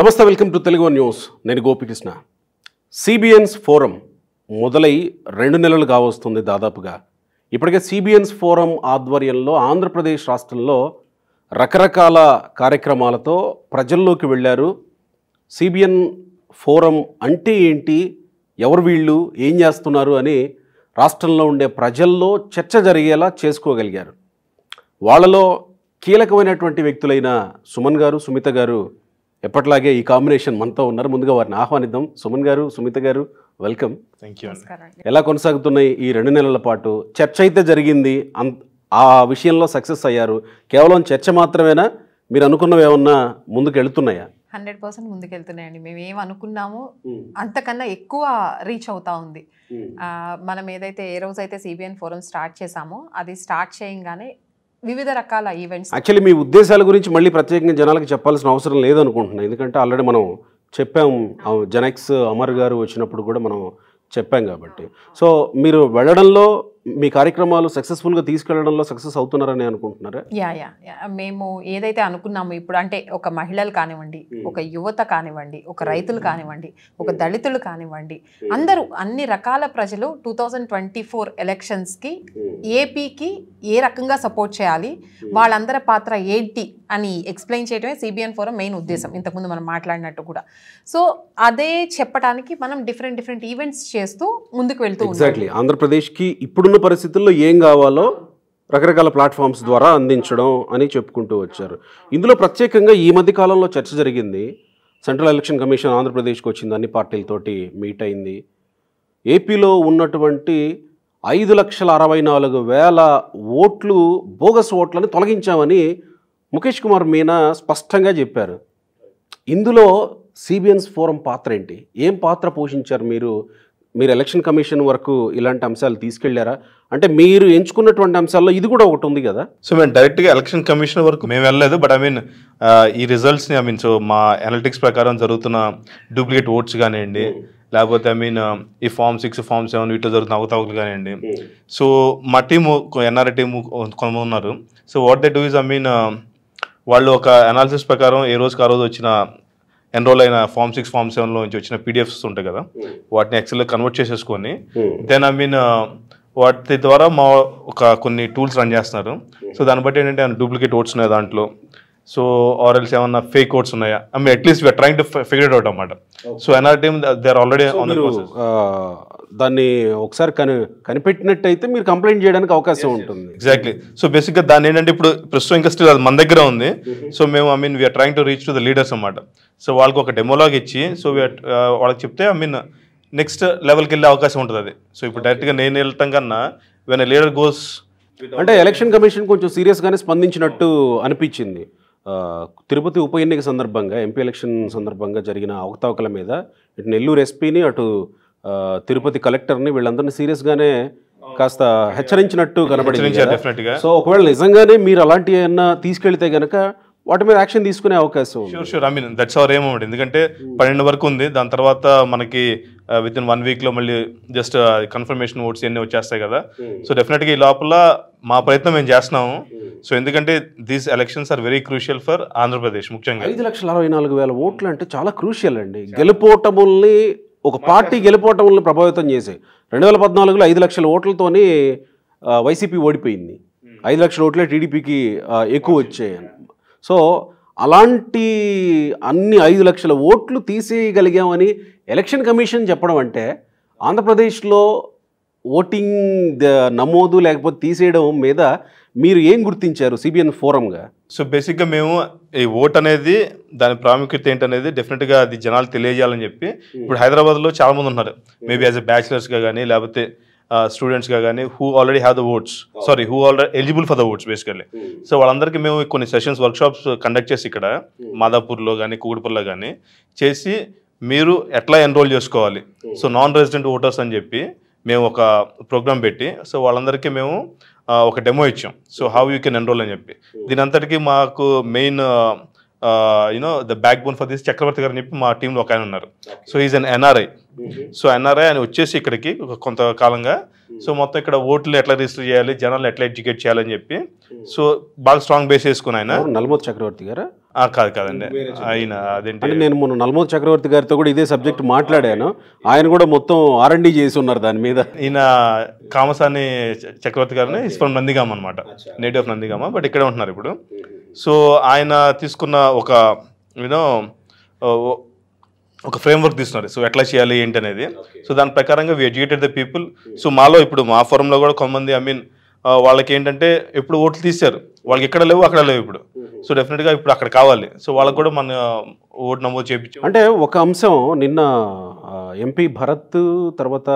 నమస్తే, welcome to Telugu news. నేను Gopikrishna. CBN's forum మొదలై 2 నెలలు కావస్తుంది దాదాపుగా. ఇప్పటికే సిబిఎన్స్ ఫోరం ఆధ్వర్యంలో ఆంధ్రప్రదేశ్ రాష్ట్రంలో రకరకాల కార్యక్రమాలతో ప్రజల్లోకి వెళ్ళారు. సిబిఎన్ ఫోరం అంటే ఏంటి, ఎవరు వీళ్ళు, ఏం చేస్తున్నారు అని రాష్ట్రంలో ఉండే ప్రజల్లో చర్చ జరిగేలా చేసుకోగలిగారు. వాళ్ళలో కీలకమైనటువంటి వ్యక్తులైన సుమన్ గారు, సుమిత గారు ఎప్పట్లాగే ఈ కాంబినేషన్ మనతో ఉన్నారు. ముందుగా వారిని ఆహ్వానిద్దాం. సుమన్ గారు, సుమిత గారు, వెల్కమ్. Thank you. ఎలా కొనసాగుతున్నాయి ఈ 2 నెలల పాటు? చర్చ అయితే జరిగింది, ఆ విషయంలో సక్సెస్ అయ్యారు. కేవలం చర్చ మాత్రమేనా, మీరు అనుకున్నవి ఏమన్నా ముందుకు వెళుతున్నాయా? 100% ముందుకెళ్తున్నాయండి. మేము ఏం అనుకున్నామో అంతకన్నా ఎక్కువ రీచ్ అవుతా ఉంది. మనం ఏదైతే ఏ రోజైతే సిబిఎన్ ఫోరం స్టార్ట్ చేసామో అది స్టార్ట్ చేయగానే వివిధ రకాల ఈవెంట్స్. యాక్చువల్లీ మీ ఉద్దేశాల గురించి మళ్ళీ ప్రత్యేకంగా జనాలకు చెప్పాల్సిన అవసరం లేదనుకుంటున్నాను. ఎందుకంటే ఆల్రెడీ మనం చెప్పాం, జెనెక్స్ అమర్ గారు వచ్చినప్పుడు కూడా మనం చెప్పాం కాబట్టి. సో మీరు వెళ్ళడంలో, మీ కార్యక్రమాలు సక్సెస్ఫుల్గా తీసుకెళ్లడంలో సక్సెస్ అవుతున్నారని అనుకుంటున్నారా? యా మేము ఏదైతే అనుకున్నామో ఇప్పుడు, అంటే ఒక మహిళలు కానివ్వండి, ఒక యువత కానివ్వండి, ఒక రైతులు కానివ్వండి, ఒక దళితులు కానివ్వండి, అందరూ అన్ని రకాల ప్రజలు 2024 ఎలక్షన్స్కి ఏపీకి ఏ రకంగా సపోర్ట్ చేయాలి, వాళ్ళందరి పాత్ర ఏంటి అని ఎక్స్ప్లెయిన్ చేయడమే సిబిఎన్ ఫోరం మెయిన్ ఉద్దేశం. ఇంతకుముందు మనం మాట్లాడినట్టు కూడా. సో అదే చెప్పడానికి మనం డిఫరెంట్ ఈవెంట్స్ చేస్తూ ముందుకు వెళ్తూ ఉంటాం. ఎగ్జాక్ట్లీ. ఆంధ్రప్రదేశ్కి ఇప్పుడున్న పరిస్థితుల్లో ఏం కావాలో రకరకాల ప్లాట్ఫామ్స్ ద్వారా అందించడం అని చెప్పుకుంటూ వచ్చారు. ఇందులో ప్రత్యేకంగా ఈ మధ్య కాలంలో చర్చ జరిగింది. సెంట్రల్ ఎలక్షన్ కమిషన్ ఆంధ్రప్రదేశ్కి వచ్చింది, అన్ని పార్టీలతోటి మీట్ అయింది. ఏపీలో ఉన్నటువంటి 5,64,000 ఓట్లు, బోగస్ ఓట్లను తొలగించామని ముఖేష్ కుమార్ మీనా స్పష్టంగా చెప్పారు. ఇందులో సిబిఎన్స్ ఫోరం పాత్ర ఏంటి, ఏం పాత్ర పోషించారు మీరు? మీరు ఎలక్షన్ కమిషన్ వరకు ఇలాంటి అంశాలు తీసుకెళ్లారా? అంటే మీరు ఎంచుకున్నటువంటి అంశాల్లో ఇది కూడా ఒకటి ఉంది కదా. సో మేము డైరెక్ట్గా ఎలక్షన్ కమిషన్ వరకు మేము వెళ్ళలేదు. బట్ ఈ రిజల్ట్స్ని సో మా అనలిటిక్స్ ప్రకారం జరుగుతున్న డూప్లికేట్ ఓట్స్ కానివ్వండి, లేకపోతే ఈ ఫామ్ 6, ఫామ్ 7 వీటిలో జరుగుతున్న అవకతవకలు కానివ్వండి. సో మా టీము, ఎన్ఆర్ఐ టీము కొంతమంది ఉన్నారు. So what they do is వాళ్ళు ఒక అనాలిసిస్ ప్రకారం ఏ రోజుకి ఆ రోజు వచ్చిన ఎన్రోల్ అయిన ఫామ్ 6, ఫామ్ 7లో నుంచి వచ్చిన పీడిఎఫ్స్ ఉంటాయి కదా, వాటిని ఎక్సెల్లో కన్వర్ట్ చేసేసుకొని దెన్ వాటి ద్వారా మా కొన్ని టూల్స్ రన్ చేస్తున్నారు. సో దాన్ని బట్టి ఏంటంటే డూప్లికేట్ ఓట్స్ ఉన్నాయి దాంట్లో, సో ఆర్ఎల్స్ ఏమన్నా ఫేక్ ఓట్స్ ఉన్నాయా, at least we're trying to figure it out అన్నమాట. So NR team they are already on the process. దాన్ని ఒకసారి కనిపెట్టినట్టయితే మీరు కంప్లైంట్ చేయడానికి అవకాశం ఉంటుంది. ఎగ్జాక్ట్లీ. సో బేసిక్గా దాన్ని ఏంటంటే ఇప్పుడు ప్రస్తుతం ఇంకా స్టిల్ అది మన దగ్గర ఉంది. సో మేము we're trying to reach to the leaders అన్నమాట. సో వాళ్ళకి ఒక డెమోలాగ్ ఇచ్చి, సో వాళ్ళకి చెప్తే నెక్స్ట్ లెవెల్కి వెళ్ళే అవకాశం ఉంటుంది అది. సో ఇప్పుడు డైరెక్ట్గా నేను వెళ్ళటం కన్నా వెన్ లీడర్ గోస్, అంటే ఎలక్షన్ కమిషన్ కొంచెం సీరియస్గానే స్పందించినట్టు అనిపించింది. తిరుపతి ఉప ఎన్నిక సందర్భంగా, ఎంపీ ఎలక్షన్ సందర్భంగా జరిగిన అవకతవకల మీద ఇటు నెల్లూరు ఎస్పీని, అటు తిరుపతి కలెక్టర్ని, వీళ్ళందరినీ సీరియస్గానే కాస్త హెచ్చరించినట్టు కనబడింది. సో ఒకవేళ నిజంగానే మీరు అలాంటి ఏమన్నా తీసుకెళ్తే గనక వాటి మీద యాక్షన్ తీసుకునే అవకాశం. షూర్ దట్స్ అవర్ ఏం అన్నమాట. ఎందుకంటే 12 వరకు ఉంది. దాని తర్వాత మనకి విత్ ఇన్ 1 వీక్లో మళ్ళీ జస్ట్ కన్ఫర్మేషన్ ఓట్స్ ఇవన్నీ వచ్చేస్తాయి కదా. సో డెఫినెట్గా ఈ లోపల మా ప్రయత్నం మేము చేస్తున్నాము. సో ఎందుకంటే these elections are very crucial for Andhra Pradesh. ముఖ్యంగా 5,64,000 ఓట్లు అంటే చాలా క్రూషియల్ అండి. గెలుపోటముల్ని, ఒక పార్టీ గెలుపోటముల్ని ప్రభావితం చేసాయి. 2014లో 5 లక్షల ఓట్లతోని వైసీపీ ఓడిపోయింది. 5 లక్షల ఓట్లే టీడీపీకి ఎక్కువ వచ్చాయి. సో అలాంటి అన్ని 5 లక్షల ఓట్లు తీసేయగలిగామని ఎలక్షన్ కమిషన్ చెప్పడం అంటే, ఆంధ్రప్రదేశ్లో ఓటింగ్ నమోదు లేకపోతే తీసేయడం మీద మీరు ఏం గుర్తించారు సిబిఎన్ ఫోరంగా? సో బేసిక్గా మేము ఈ ఓట్ అనేది, దాని ప్రాముఖ్యత ఏంటనేది డెఫినెట్గా అది జనాలు తెలియజేయాలని చెప్పి, ఇప్పుడు హైదరాబాద్లో చాలామంది ఉన్నారు, మేబీ యాజ్ ఎ బ్యాచిలర్స్గా కానీ లేకపోతే స్టూడెంట్స్గా కానీ, who already have the votes, who already eligible for the votes basically. So వాళ్ళందరికీ మేము కొన్ని సెషన్స్, వర్క్షాప్స్ కండక్ట్ చేసి ఇక్కడ మాదాపూర్లో కానీ కూకట్పల్లిలో కానీ చేసి, మీరు ఎట్లా ఎన్రోల్ చేసుకోవాలి, సో నాన్ రెసిడెంట్ ఓటర్స్ అని చెప్పి మేము ఒక ప్రోగ్రామ్ పెట్టి, సో వాళ్ళందరికీ మేము ఒక డెమో ఇచ్చాం. So how you can enrol అని చెప్పి. దీని అంతటికీ మాకు main the backbone for this Chakravarthy గారు అని చెప్పి మా టీంలో ఒక ఆయన ఉన్నారు. So is an NRI. So NRI ఆయన వచ్చేసి ఇక్కడికి కొంతకాలంగా, సో మొత్తం ఇక్కడ ఓట్లు ఎట్లా రిజిస్టర్ చేయాలి, జనాలు ఎట్లా ఎడ్యుకేట్ చేయాలని చెప్పి, సో బాగా స్ట్రాంగ్ బేస్ వేసుకుని ఆయన. నల్లమోతు చక్రవర్తి గారా? కాదండి ఆయన అదేంటి అంటే నేను మొన్న నల్మోద్ చక్రవర్తి గారితో కూడా ఇదే సబ్జెక్ట్ మాట్లాడాను. ఆయన కూడా మొత్తం R&D చేసి ఉన్నారు దాని మీద. ఈయన కామసాని చక్రవర్తి గారిని ఇస్ ఫ్రమ్ నందిగామ అనమాట, నేటివ్ ఆఫ్ నందిగామ, బట్ ఇక్కడే ఉంటున్నారు ఇప్పుడు. సో ఆయన తీసుకున్న ఒక యూనో ఒక ఫ్రేమ్వర్క్ తీసుకున్నారు. సో ఎట్లా చేయాలి ఏంటి అనేది. సో దాని ప్రకారంగా వి ఎడ్యుకేటెడ్ ద పీపుల్. సో మాలో ఇప్పుడు మా ఫోరంలో కూడా కొంతమంది వాళ్ళకి ఏంటంటే ఎప్పుడు ఓట్లు తీశారు, వాళ్ళకి ఎక్కడ లేవు అక్కడ లేవు ఇప్పుడు. సో డెఫినెట్గా ఇప్పుడు అక్కడ కావాలి. సో వాళ్ళకి కూడా మన ఓటు నమోదు చేయించాం. అంటే ఒక అంశం నిన్న ఎంపీ భరత్ తర్వాత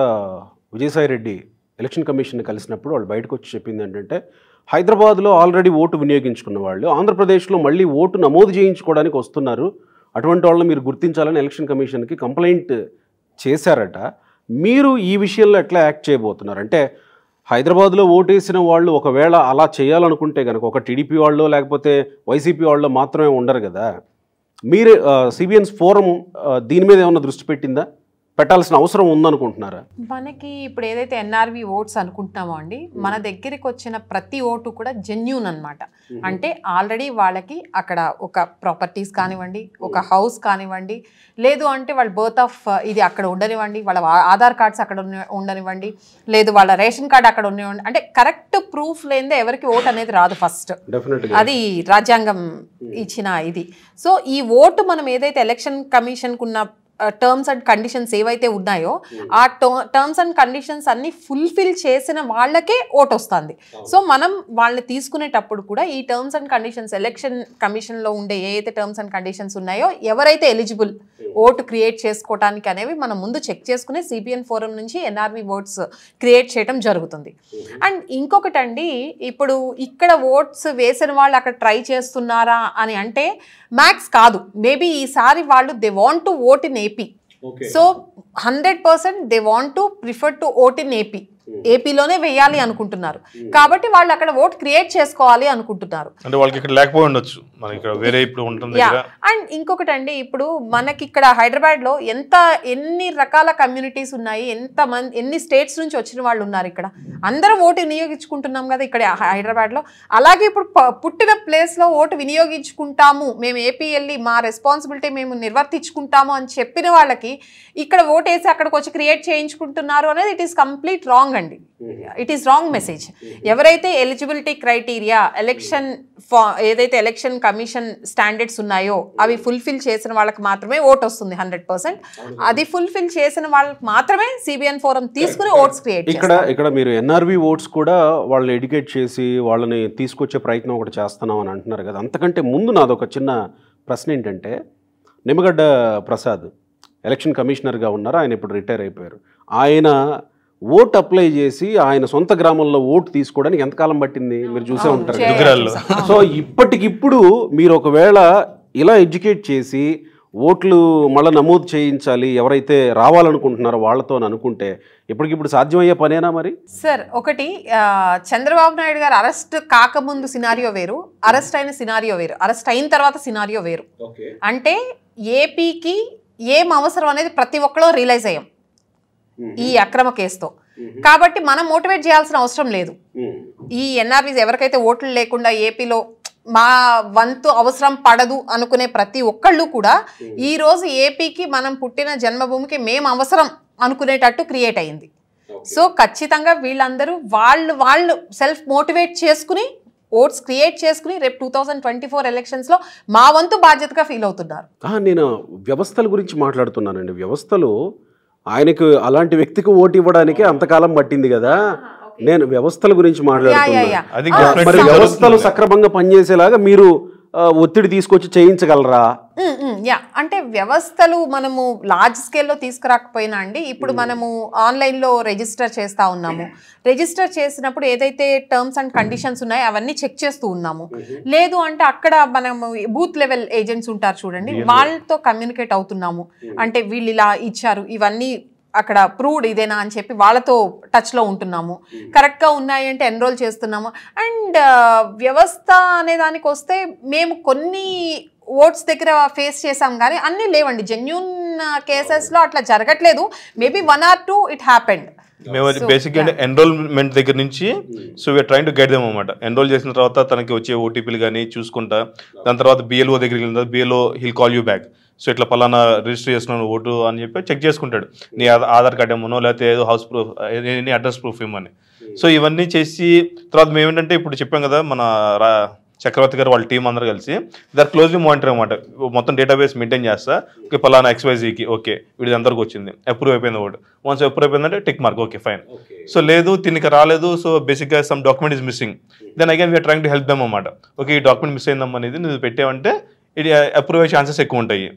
విజయసాయి రెడ్డి ఎలక్షన్ కమిషన్ కలిసినప్పుడు వాళ్ళు బయటకు వచ్చి చెప్పింది ఏంటంటే, హైదరాబాద్లో ఆల్రెడీ ఓటు వినియోగించుకున్న వాళ్ళు ఆంధ్రప్రదేశ్లో మళ్ళీ ఓటు నమోదు చేయించుకోవడానికి వస్తున్నారు, అటువంటి వాళ్ళని మీరు గుర్తించాలని ఎలక్షన్ కమిషన్కి కంప్లైంట్ చేశారట. మీరు ఈ విషయంలో ఎట్లా యాక్ట్ చేయబోతున్నారు? అంటే హైదరాబాద్లో ఓటేసిన వాళ్ళు ఒకవేళ అలా చేయాలనుకుంటే కనుక ఒక టీడీపీ వాళ్ళు లేకపోతే వైసీపీ వాళ్ళు మాత్రమే ఉండరు కదా. మీరు సిబిఎన్స్ ఫోరం దీని మీద ఏమైనా దృష్టి పెట్టాల్సిన అవసరం ఉందనుకుంటున్నారా? మనకి ఇప్పుడు ఏదైతే ఎన్ఆర్వి ఓట్స్ అనుకుంటున్నామో అండి, మన దగ్గరికి వచ్చిన ప్రతి ఓటు కూడా జెన్యూన్ అనమాట. అంటే ఆల్రెడీ వాళ్ళకి అక్కడ ఒక ప్రాపర్టీస్ కానివ్వండి, ఒక హౌస్ కానివ్వండి, లేదు అంటే వాళ్ళ బర్త్ ఆఫ్ ఇది అక్కడ ఉండనివ్వండి, వాళ్ళ ఆధార్ కార్డ్స్ అక్కడ ఉండనివ్వండి, లేదు వాళ్ళ రేషన్ కార్డ్ అక్కడ ఉండనివ్వండి, అంటే కరెక్ట్ ప్రూఫ్ లేనిదే ఎవరికి ఓట్ అనేది రాదు ఫస్ట్. అది రాజ్యాంగం ఇచ్చిన ఇది. సో ఈ ఓటు మనం ఏదైతే ఎలక్షన్ కమిషన్కు ఉన్న టర్మ్స్ అండ్ కండిషన్స్ ఏవైతే ఉన్నాయో ఆ టర్మ్స్ అండ్ కండిషన్స్ అన్ని ఫుల్ఫిల్ చేసిన వాళ్ళకే ఓటు వస్తుంది. సో మనం వాళ్ళని తీసుకునేటప్పుడు కూడా ఈ టర్మ్స్ అండ్ కండిషన్స్ ఎలక్షన్ కమిషన్లో ఉండే ఏదైతే టర్మ్స్ అండ్ కండిషన్స్ ఉన్నాయో ఎవరైతే ఎలిజిబుల్ ఓటు క్రియేట్ చేసుకోవడానికి అనేవి మనం ముందు చెక్ చేసుకునే సిబిఎన్ ఫోరం నుంచి ఎన్ఆర్వి ఓట్స్ క్రియేట్ చేయడం జరుగుతుంది. అండ్ ఇంకొకటి అండి, ఇప్పుడు ఇక్కడ ఓట్స్ వేసిన వాళ్ళు అక్కడ ట్రై చేస్తున్నారా అని అంటే మ్యాక్స్ కాదు, మేబీ ఈసారి వాళ్ళు they want to vote in AP. So 100% they want to prefer to vote in AP. ఏపీలోనే వేయాలి అనుకుంటున్నారు కాబట్టి వాళ్ళు అక్కడ ఓట్ క్రియేట్ చేసుకోవాలి అనుకుంటున్నారు. అంటే వాళ్ళకి ఇక్కడ లేకపోయి ఉండొచ్చు, మనకి ఇక్కడ వేరే ఇప్పుడు ఉంటుంది. అండ్ ఇంకొకటి అండి, ఇప్పుడు మనకి ఇక్కడ హైదరాబాద్లో ఎన్ని రకాల కమ్యూనిటీస్ ఉన్నాయి, ఎన్ని స్టేట్స్ నుంచి వచ్చిన వాళ్ళు ఉన్నారు, ఇక్కడ అందరం ఓటు వినియోగించుకుంటున్నాం కదా ఇక్కడ హైదరాబాద్లో. అలాగే ఇప్పుడు పుట్టిన ప్లేస్లో ఓటు వినియోగించుకుంటాము, మేము ఏపీ వెళ్ళి మా రెస్పాన్సిబిలిటీ మేము నిర్వర్తించుకుంటాము అని చెప్పిన వాళ్ళకి ఇక్కడ ఓటు వేసి అక్కడికి వచ్చి క్రియేట్ చేయించుకుంటున్నారు అనేది ఇట్ ఈస్ కంప్లీట్ రాంగ్ అండి. It is wrong message. ఎవరైతే ఎలిజిబిలిటీ క్రైటీరియా ఏదైతే ఎలక్షన్ కమిషన్ స్టాండర్డ్స్ ఉన్నాయో అవి ఫుల్ఫిల్ చేసిన వాళ్ళకి మాత్రమే ఓట్ వస్తుంది 100%. అది ఫుల్ఫిల్ చేసిన వాళ్ళకి మాత్రమే సిబిఎన్ ఫోరం తీసుకుని ఓట్స్ క్రియేట్ చేస్తారు. ఇక్కడ మీరు ఎన్ఆర్వి ఓట్స్ కూడా వాళ్ళని ఎడ్యుకేట్ చేసి వాళ్ళని తీసుకొచ్చే ప్రయత్నం ఒకటి చేస్తున్నాం అని అంటున్నారు కదా. అంతకంటే ముందు నాదొక చిన్న ప్రశ్న ఏంటంటే, నిమ్మగడ్డ ప్రసాద్ ఎలక్షన్ కమిషనర్గా ఉన్నారు, ఆయన ఇప్పుడు రిటైర్ అయిపోయారు. ఆయన ఓట్ అప్లై చేసి ఆయన సొంత గ్రామంలో ఓటు తీసుకోవడానికి ఎంతకాలం పట్టింది మీరు చూసే ఉంటారు. సో ఇప్పటికిప్పుడు మీరు ఒకవేళ ఇలా ఎడ్యుకేట్ చేసి ఓట్లు మళ్ళీ నమోదు చేయించాలి ఎవరైతే రావాలనుకుంటున్నారో వాళ్ళతో అనుకుంటే ఇప్పటికిప్పుడు సాధ్యమయ్యే పనేనా మరి? సార్ ఒకటి, చంద్రబాబు నాయుడు గారు అరెస్ట్ కాకముందు సినారియో వేరు, అరెస్ట్ అయిన సినారియో వేరు, అరెస్ట్ అయిన తర్వాత సినారియో వేరు. అంటే ఏపీకి ఏం అవసరం అనేది ప్రతి ఒక్కరూ రియలైజ్ అయ్యాం ఈ అక్రమ కేసుతో. కాబట్టి మనం మోటివేట్ చేయాల్సిన అవసరం లేదు. ఈ ఎన్ఆర్వీస్ ఎవరికైతే ఓట్లు లేకుండా ఏపీలో మా వంతు అవసరం పడదు అనుకునే ప్రతి ఒక్కళ్ళు కూడా ఈ రోజు ఏపీకి మనం పుట్టిన జన్మభూమికి మేము అవసరం అనుకునేటట్టు క్రియేట్ అయింది. సో ఖచ్చితంగా వీళ్ళందరూ వాళ్ళు సెల్ఫ్ మోటివేట్ చేసుకుని ఓట్స్ క్రియేట్ చేసుకుని రేపు 2024 ఎలక్షన్స్లో మా వంతు బాధ్యతగా ఫీల్ అవుతున్నారు. నేను వ్యవస్థల గురించి మాట్లాడుతున్నానండి. వ్యవస్థలు ఆయనకు అలాంటి వ్యక్తికి ఓటు ఇవ్వడానికి అంతకాలం పట్టింది కదా. నేను వ్యవస్థల గురించి మాట్లాడుతున్నాను. మరి వ్యవస్థలు సక్రమంగా పనిచేసేలాగా మీరు ఒత్తిడి తీసుకొచ్చి చేయించగలరా? అంటే వ్యవస్థలు మనము లార్జ్ స్కేల్లో తీసుకురాకపోయినా అండి, ఇప్పుడు మనము ఆన్లైన్లో రిజిస్టర్ చేస్తూ ఉన్నాము. రిజిస్టర్ చేసినప్పుడు ఏదైతే టర్మ్స్ అండ్ కండిషన్స్ ఉన్నాయో అవన్నీ చెక్ చేస్తూ ఉన్నాము. లేదు అంటే అక్కడ మనము బూత్ లెవెల్ ఏజెంట్స్ ఉంటారు చూడండి, వాళ్ళతో కమ్యూనికేట్ అవుతున్నాము. అంటే వీళ్ళు ఇలా ఇచ్చారు, ఇవన్నీ అక్కడ ప్రూవ్డ్ ఇదేనా అని చెప్పి వాళ్ళతో టచ్లో ఉంటున్నాము. కరెక్ట్గా ఉన్నాయి అంటే ఎన్రోల్ చేస్తున్నాము. అండ్ వ్యవస్థ అనే దానికి వస్తే మేము కొన్ని ఓట్స్ దగ్గర ఫేస్ చేసాం కానీ అన్నీ లేవండి. జెన్యూన్ కేసెస్లో అట్లా జరగట్లేదు. Maybe 1 or 2 it happened. మేము బేసిక్గా అంటే ఎన్రోల్మెంట్ దగ్గర నుంచి so we're trying to guide them అనమాట. ఎన్రోల్ చేసిన తర్వాత తనకి వచ్చే ఓటీపీలు కానీ చూసుకుంటా, దాని తర్వాత బిఎల్ఓ దగ్గరికి వెళ్ళిన తర్వాత BLO hill call you back. So ఇట్లా పలానా రిజిస్టర్ చేసుకున్నాను ఓటు అని చెప్పి చెక్ చేసుకుంటాడు. నీ ఆధార్ కార్డ్ ఏమో లేకపోతే ఏదో house proof, any address proof ఇవ్వమని. సో ఇవన్నీ చేసి తర్వాత మేము ఏంటంటే ఇప్పుడు చెప్పాం కదా మన చక్రవర్తి గారు వాళ్ళ టీం అందరూ కలిసి దాని క్లోజ్లీ మానిటర్ అనమాట. మొత్తం డేటాబేస్ మెయింటైన్ చేస్తా. ఓకే పలానా XYZకి ఓకే వీడి అందరికి వచ్చింది, అప్రూవ్ అయిపోయింది ఓటు. వన్స్ అప్రూవ్ అయిపోయిందంటే tick mark, okay fine. So లేదు దీనికి రాలేదు, సో బేసిక్గా some document is missing, then again we're trying to help them అనమాట. ఓకే ఈ డాక్యుమెంట్ మిస్ అయిందమ్మా అనేది నువ్వు పెట్టావంటే ఇది అప్రూవ్ అయ్యే ఛాన్సెస్ ఎక్కువ ఉంటాయి.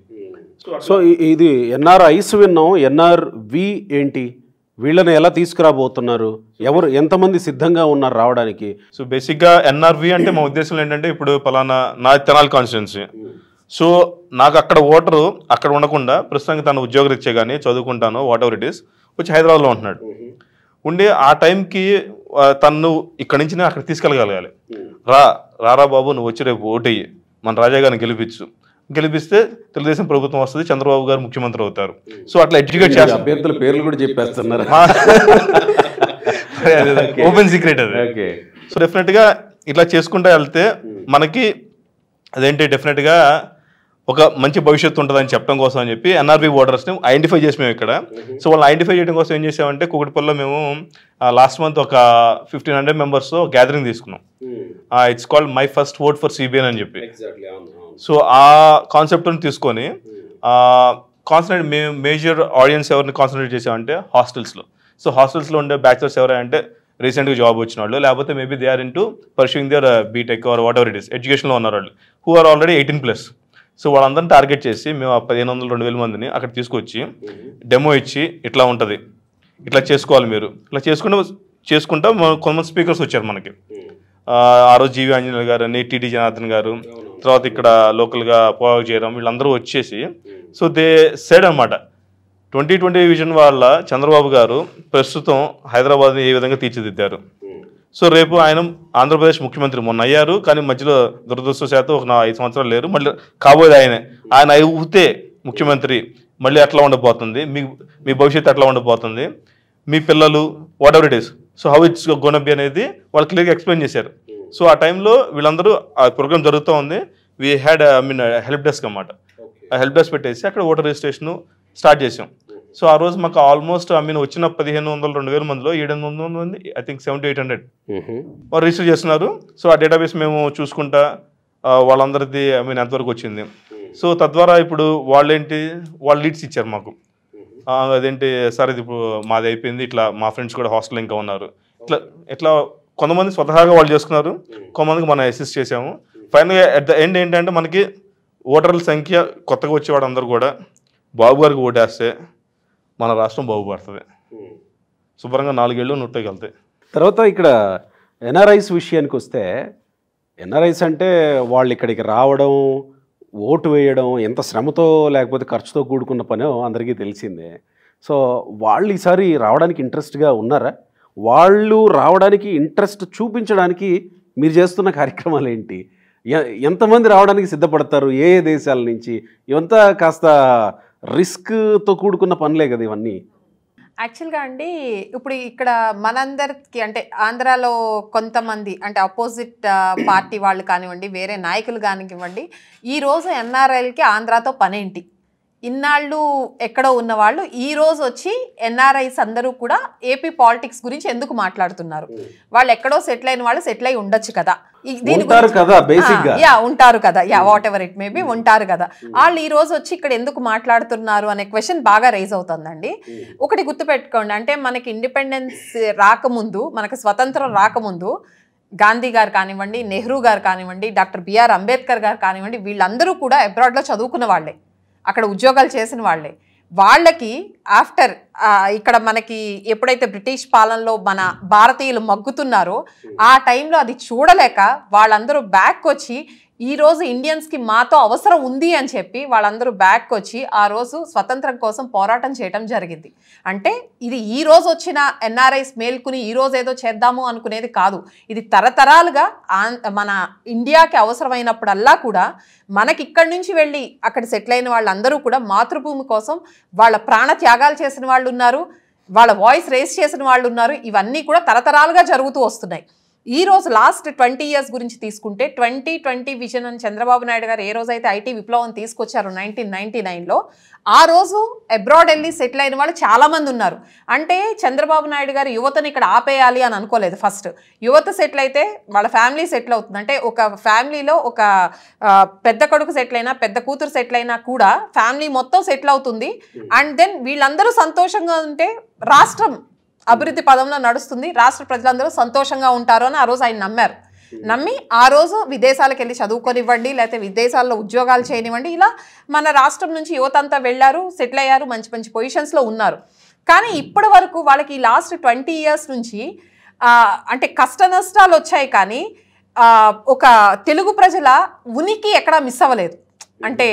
సో ఇది NRIs విన్నాం, NRV ఏంటి, వీళ్ళని ఎలా తీసుకురాబోతున్నారు, ఎవరు ఎంతమంది సిద్ధంగా ఉన్నారు రావడానికి? సో బేసిక్గా NRV అంటే మా ఉద్దేశంలో ఏంటంటే ఇప్పుడు పలానా నా తెనాలి కాన్స్టిట్యున్సీ, సో నాకు అక్కడ ఓటరు అక్కడ ఉండకుండా ప్రస్తుతానికి తను ఉద్యోగరీత్యా కానీ చదువుకుంటాను వాట్ ఎవర్ ఇట్ ఈస్ వచ్చి హైదరాబాద్లో ఉంటున్నాడు. ఉండి ఆ టైంకి తను ఇక్కడి నుంచి అక్కడ తీసుకెళ్ళగలగాలి. రారా బాబు నువ్వు వచ్చి రేపు ఓటయ్యి మన రాజా గారిని గెలిపిస్తే తెలుగుదేశం ప్రభుత్వం వస్తుంది, చంద్రబాబు గారు ముఖ్యమంత్రి అవుతారు. సో అట్లా ఎడ్యుకేట్ చేస్తారు. అభ్యర్థుల పేర్లు కూడా చెప్పేస్తున్నారు, ఓపెన్ సీక్రెట్ అది. సో డెఫినెట్గా ఇట్లా చేసుకుంటూ వెళ్తే మనకి అదేంటి డెఫినెట్గా ఒక మంచి భవిష్యత్తు ఉంటుందని చెప్పడం కోసం అని చెప్పి NRV ఓటర్స్ని ఐడెంటిఫై చేసి మేము ఇక్కడ. సో వాళ్ళని ఐడెంటిఫై చేయడం కోసం ఏం చేసామంటే కూకట్పల్లిలో మేము లాస్ట్ మంత్ ఒక 1500 మెంబర్స్ గ్యాదరింగ్ తీసుకున్నాం. It's called my first vote for CBN అని చెప్పి. సో ఆ కాన్సెప్ట్ని తీసుకొని కాన్సన్ట్రేట్ మేము మేజర్ ఆడియన్స్ ఎవరిని కాన్సన్ట్రేట్ చేసామంటే హాస్టల్స్లో. సో హాస్టల్స్లో ఉండే బ్యాచులర్స్ ఎవరంటే రీసెంట్గా జాబ్ వచ్చిన వాళ్ళు, లేకపోతే maybe they are into pursuing their BTech or whatever it is ఎడ్యుకేషన్లో ఉన్నారు వాళ్ళు హూ ఆర్ ఆల్రెడీ 18+. సో వాళ్ళందరినీ టార్గెట్ చేసి మేము 1500-2000 మందిని అక్కడ తీసుకొచ్చి డెమో ఇచ్చి ఇట్లా ఉంటుంది, ఇట్లా చేసుకోవాలి మీరు, ఇట్లా చేసుకుంటా కొంతమంది స్పీకర్స్ వచ్చారు మనకి. ఆ రోజు జీవి ఆంజనేయులు గారు అని, TT జనార్దన్ గారు, తర్వాత ఇక్కడ లోకల్గా పోగా చేయడం, వీళ్ళందరూ వచ్చేసి సో దే సెడ్ అనమాట 2020 విజన్ వాళ్ళ చంద్రబాబు గారు ప్రస్తుతం హైదరాబాద్ని ఏ విధంగా తీర్చిదిద్దారు. సో రేపు ఆయన ఆంధ్రప్రదేశ్ ముఖ్యమంత్రి మొన్న అయ్యారు, కానీ మధ్యలో దురదృష్టవశాత్తు ఒక 5 సంవత్సరాలు లేరు, మళ్ళీ కాబోయేది ఆయన అయితే ముఖ్యమంత్రి మళ్ళీ ఎట్లా ఉండబోతుంది, మీ భవిష్యత్తు ఎట్లా ఉండబోతుంది, మీ పిల్లలు whatever it is, so how it's gonna be అనేది వాళ్ళు క్లియర్గా ఎక్స్ప్లెయిన్ చేశారు. సో ఆ టైంలో వీళ్ళందరూ ఆ ప్రోగ్రామ్ జరుగుతూ ఉంది. వీ హ్యాడ్ హెల్ప్ డెస్క్ అన్నమాట. ఆ హెల్ప్ డెస్క్ పెట్టేసి అక్కడ ఓటర్ రిజిస్ట్రేషన్ స్టార్ట్ చేసాం. సో ఆ రోజు మాకు ఆల్మోస్ట్ వచ్చిన 1500-2000 మందిలో 700 మంది, ఐ థింక్ 700-800 వాళ్ళు రిజిస్టర్ చేస్తున్నారు. సో ఆ డేటాబేస్ మేము చూసుకుంటా వాళ్ళందరిది ఎంతవరకు వచ్చింది. సో తద్వారా ఇప్పుడు వాళ్ళు లీడ్స్ ఇచ్చారు మాకు. అదేంటి సార్ ఇది ఇప్పుడు మాది అయిపోయింది, ఇట్లా మా ఫ్రెండ్స్ కూడా హాస్టల్ ఇంకా ఉన్నారు, ఇట్లా కొంతమంది స్వతహాగా వాళ్ళు చేసుకున్నారు, కొంతమందికి మనం అసిస్ట్ చేసాము. ఫైనల్గా అట్ ద ఎండ్ ఏంటంటే మనకి ఓటర్ల సంఖ్య కొత్తగా వచ్చేవాడు అందరూ కూడా బాబు గారికి ఓటేస్తే మన రాష్ట్రం బాగుపడుతుంది, శుభ్రంగా 4 ఏళ్ళు నొట్టకి వెళ్తాయి. తర్వాత ఇక్కడ NRIs విషయానికి వస్తే, NRIs అంటే వాళ్ళు ఇక్కడికి రావడం, ఓటు వేయడం ఎంత శ్రమతో లేకపోతే ఖర్చుతో కూడుకున్న పనో అందరికీ తెలిసిందే. సో వాళ్ళు ఈసారి రావడానికి ఇంట్రెస్ట్గా ఉన్నారా? వాళ్ళు రావడానికి ఇంట్రెస్ట్ చూపించడానికి మీరు చేస్తున్న కార్యక్రమాలు ఏంటి? ఎంతమంది రావడానికి సిద్ధపడతారు? ఏ దేశాల నుంచి? ఇవంతా కాస్త రిస్క్తో కూడుకున్న పనులే కదా ఇవన్నీ. యాక్చువల్గా అండి ఇప్పుడు ఇక్కడ మనందరికి అంటే ఆంధ్రాలో కొంతమంది అంటే అపోజిట్ పార్టీ వాళ్ళు కానివ్వండి, వేరే నాయకులు కానివ్వండి, ఈరోజు NRIలకి ఆంధ్రాతో పనేంటి, ఇన్నాళ్ళు ఎక్కడో ఉన్నవాళ్ళు ఈరోజు వచ్చి NRIs అందరూ కూడా ఏపీ పాలిటిక్స్ గురించి ఎందుకు మాట్లాడుతున్నారు? వాళ్ళు ఎక్కడో సెటిల్ అయిన వాళ్ళు సెటిల్ అయి ఉండొచ్చు కదా, ఉంటారు కదా, వాట్ ఎవర్ ఇట్ మేబీ ఉంటారు కదా, వాళ్ళు ఈ రోజు వచ్చి ఇక్కడ ఎందుకు మాట్లాడుతున్నారు అనే క్వశ్చన్ బాగా రైజ్ అవుతుందండి. ఒకటి గుర్తుపెట్టుకోండి, అంటే మనకి ఇండిపెండెన్స్ రాకముందు, మనకు స్వతంత్రం రాకముందు గాంధీ గారు కానివ్వండి, నెహ్రూ గారు కానివ్వండి, డాక్టర్ BR అంబేద్కర్ గారు కానివ్వండి, వీళ్ళందరూ కూడా అబ్రాడ్లో చదువుకున్న వాళ్ళే, అక్కడ ఉద్యోగాలు చేసిన వాళ్ళే. వాళ్ళకి ఆఫ్టర్ ఇక్కడ మనకి ఎప్పుడైతే బ్రిటిష్ పాలనలో మన భారతీయులు మగ్గుతున్నారో ఆ టైంలో అది చూడలేక వాళ్ళందరూ బ్యాక్ వచ్చి ఈరోజు ఇండియన్స్కి మాతో అవసరం ఉంది అని చెప్పి వాళ్ళందరూ బ్యాక్ వచ్చి ఆ రోజు స్వతంత్రం కోసం పోరాటం చేయడం జరిగింది. అంటే ఇది ఈ రోజు వచ్చిన NRIs మేల్కొని ఈ రోజు ఏదో చేద్దాము అనుకునేది కాదు. ఇది తరతరాలుగా మన ఇండియాకి అవసరమైనప్పుడల్లా కూడా మనకి ఇక్కడి నుంచి వెళ్ళి అక్కడ సెటిల్ అయిన వాళ్ళందరూ కూడా మాతృభూమి కోసం వాళ్ళ ప్రాణ త్యాగాలు చేసిన వాళ్ళు ఉన్నారు. వాళ్ళ వాయిస్ రేస్ చేసిన వాళ్ళు ఉన్నారు. ఇవన్నీ కూడా తరతరాలుగా జరుగుతూ వస్తున్నాయి. ఈ రోజు లాస్ట్ 20 years గురించి తీసుకుంటే 2020 విజన్ అని చంద్రబాబు నాయుడు గారు ఏ రోజైతే ఐటీ విప్లవం తీసుకొచ్చారు 1999లో, ఆ రోజు అబ్రాడ్ వెళ్ళి సెటిల్ అయిన వాళ్ళు చాలామంది ఉన్నారు. అంటే చంద్రబాబు నాయుడు గారు యువతను ఇక్కడ ఆపేయాలి అని అనుకోలేదు. ఫస్ట్ యువత సెటిల్ అయితే వాళ్ళ ఫ్యామిలీ సెటిల్ అవుతుంది. అంటే ఒక ఫ్యామిలీలో ఒక పెద్ద కొడుకు సెటిల్ అయినా పెద్ద కూతురు సెటిల్ అయినా కూడా ఫ్యామిలీ మొత్తం సెటిల్ అవుతుంది. అండ్ దెన్ వీళ్ళందరూ సంతోషంగా ఉంటే రాష్ట్రం అభివృద్ధి పదంలో నడుస్తుంది, రాష్ట్ర ప్రజలందరూ సంతోషంగా ఉంటారు అని ఆ రోజు ఆయన నమ్మారు. నమ్మి ఆ రోజు విదేశాలకు వెళ్ళి చదువుకొనివ్వండి, లేకపోతే విదేశాల్లో ఉద్యోగాలు చేయనివ్వండి, ఇలా మన రాష్ట్రం నుంచి యువత అంతా వెళ్ళారు, సెటిల్ అయ్యారు, మంచి మంచి పొజిషన్స్లో ఉన్నారు. కానీ ఇప్పటి వరకు వాళ్ళకి లాస్ట్ 20 years నుంచి అంటే కష్ట నష్టాలు వచ్చాయి, కానీ ఒక తెలుగు ప్రజల ఉనికి ఎక్కడా మిస్ అవ్వలేదు. అంటే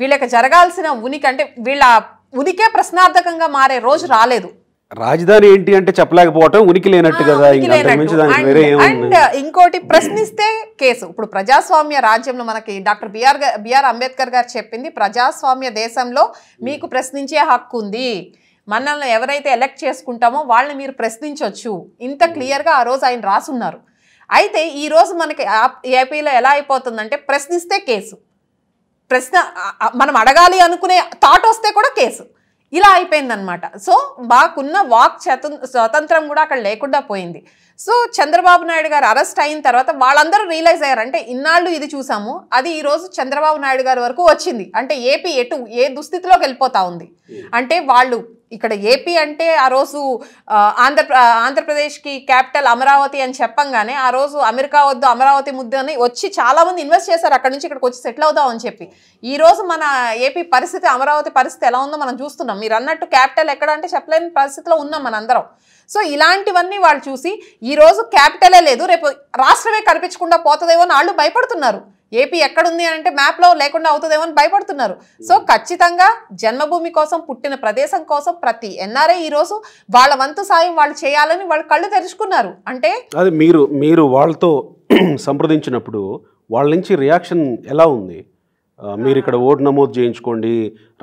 వీళ్ళకి జరగాల్సిన ఉనికి, అంటే వీళ్ళ ఉనికే ప్రశ్నార్థకంగా మారే రోజు రాలేదు. రాజధాని ఏంటి అంటే చెప్పలేకపోవటం ఉనికి లేనట్టు కదా. అండ్ ఇంకోటి ప్రశ్నిస్తే కేసు. ఇప్పుడు ప్రజాస్వామ్య రాజ్యంలో మనకి డాక్టర్ బిఆర్ అంబేద్కర్ గారు చెప్పింది, ప్రజాస్వామ్య దేశంలో మీకు ప్రశ్నించే హక్కు ఉంది, మనల్ని ఎవరైతే ఎలక్ట్ చేసుకుంటామో వాళ్ళని మీరు ప్రశ్నించవచ్చు, ఇంత క్లియర్గా ఆ రోజు ఆయన రాసున్నారు. అయితే ఈ రోజు మనకి ఏపీలో ఎలా అయిపోతుందంటే ప్రశ్నిస్తే కేసు, మనం అడగాలి అనుకునే థాట్ వస్తే కూడా కేసు, ఇలా అయిపోయిందనమాట. సో మాకున్న వాక్ స్వతంత్రం కూడా అక్కడ లేకుండా పోయింది. సో చంద్రబాబు నాయుడు గారు అరెస్ట్ అయిన తర్వాత వాళ్ళందరూ రియలైజ్ అయ్యారు, అంటే ఇన్నాళ్ళు ఇది చూసాము, అది ఈరోజు చంద్రబాబు నాయుడు గారి వరకు వచ్చింది. అంటే ఏపీ ఏ దుస్థితిలోకి వెళ్ళిపోతా ఉంది. అంటే వాళ్ళు ఇక్కడ ఏపీ అంటే ఆ రోజు ఆంధ్రప్రదేశ్కి క్యాపిటల్ అమరావతి అని చెప్పంగానే ఆ రోజు అమెరికా వద్దు అమరావతి ముద్దు అని వచ్చి చాలామంది ఇన్వెస్ట్ చేశారు, అక్కడ నుంచి ఇక్కడికి వచ్చి సెటిల్ అవుదాం అని చెప్పి. ఈ రోజు మన ఏపీ పరిస్థితి, అమరావతి పరిస్థితి ఎలా ఉందో మనం చూస్తున్నాం. మీరు అన్నట్టు క్యాపిటల్ ఎక్కడ అంటే చెప్పలేని పరిస్థితిలో ఉన్నాం మనందరం. సో ఇలాంటివన్నీ వాళ్ళు చూసి ఈరోజు క్యాపిటలే లేదు, రేపు రాష్ట్రమే కనిపించకుండా పోతుందేమో అని వాళ్ళు భయపడుతున్నారు. ఏపీ ఎక్కడుంది అంటే మ్యాప్లో లేకుండా అవుతుందేమో అని భయపడుతున్నారు. సో ఖచ్చితంగా జన్మభూమి కోసం, పుట్టిన ప్రదేశం కోసం ప్రతి ఎన్ఆర్ఐ ఈరోజు వాళ్ళ వంతు సాయం వాళ్ళు చేయాలని వాళ్ళు కళ్ళు తెరుచుకున్నారు. అంటే అది మీరు వాళ్ళతో సంప్రదించినప్పుడు వాళ్ళ నుంచి రియాక్షన్ ఎలా ఉంది? మీరు ఇక్కడ ఓటు నమోదు చేయించుకోండి,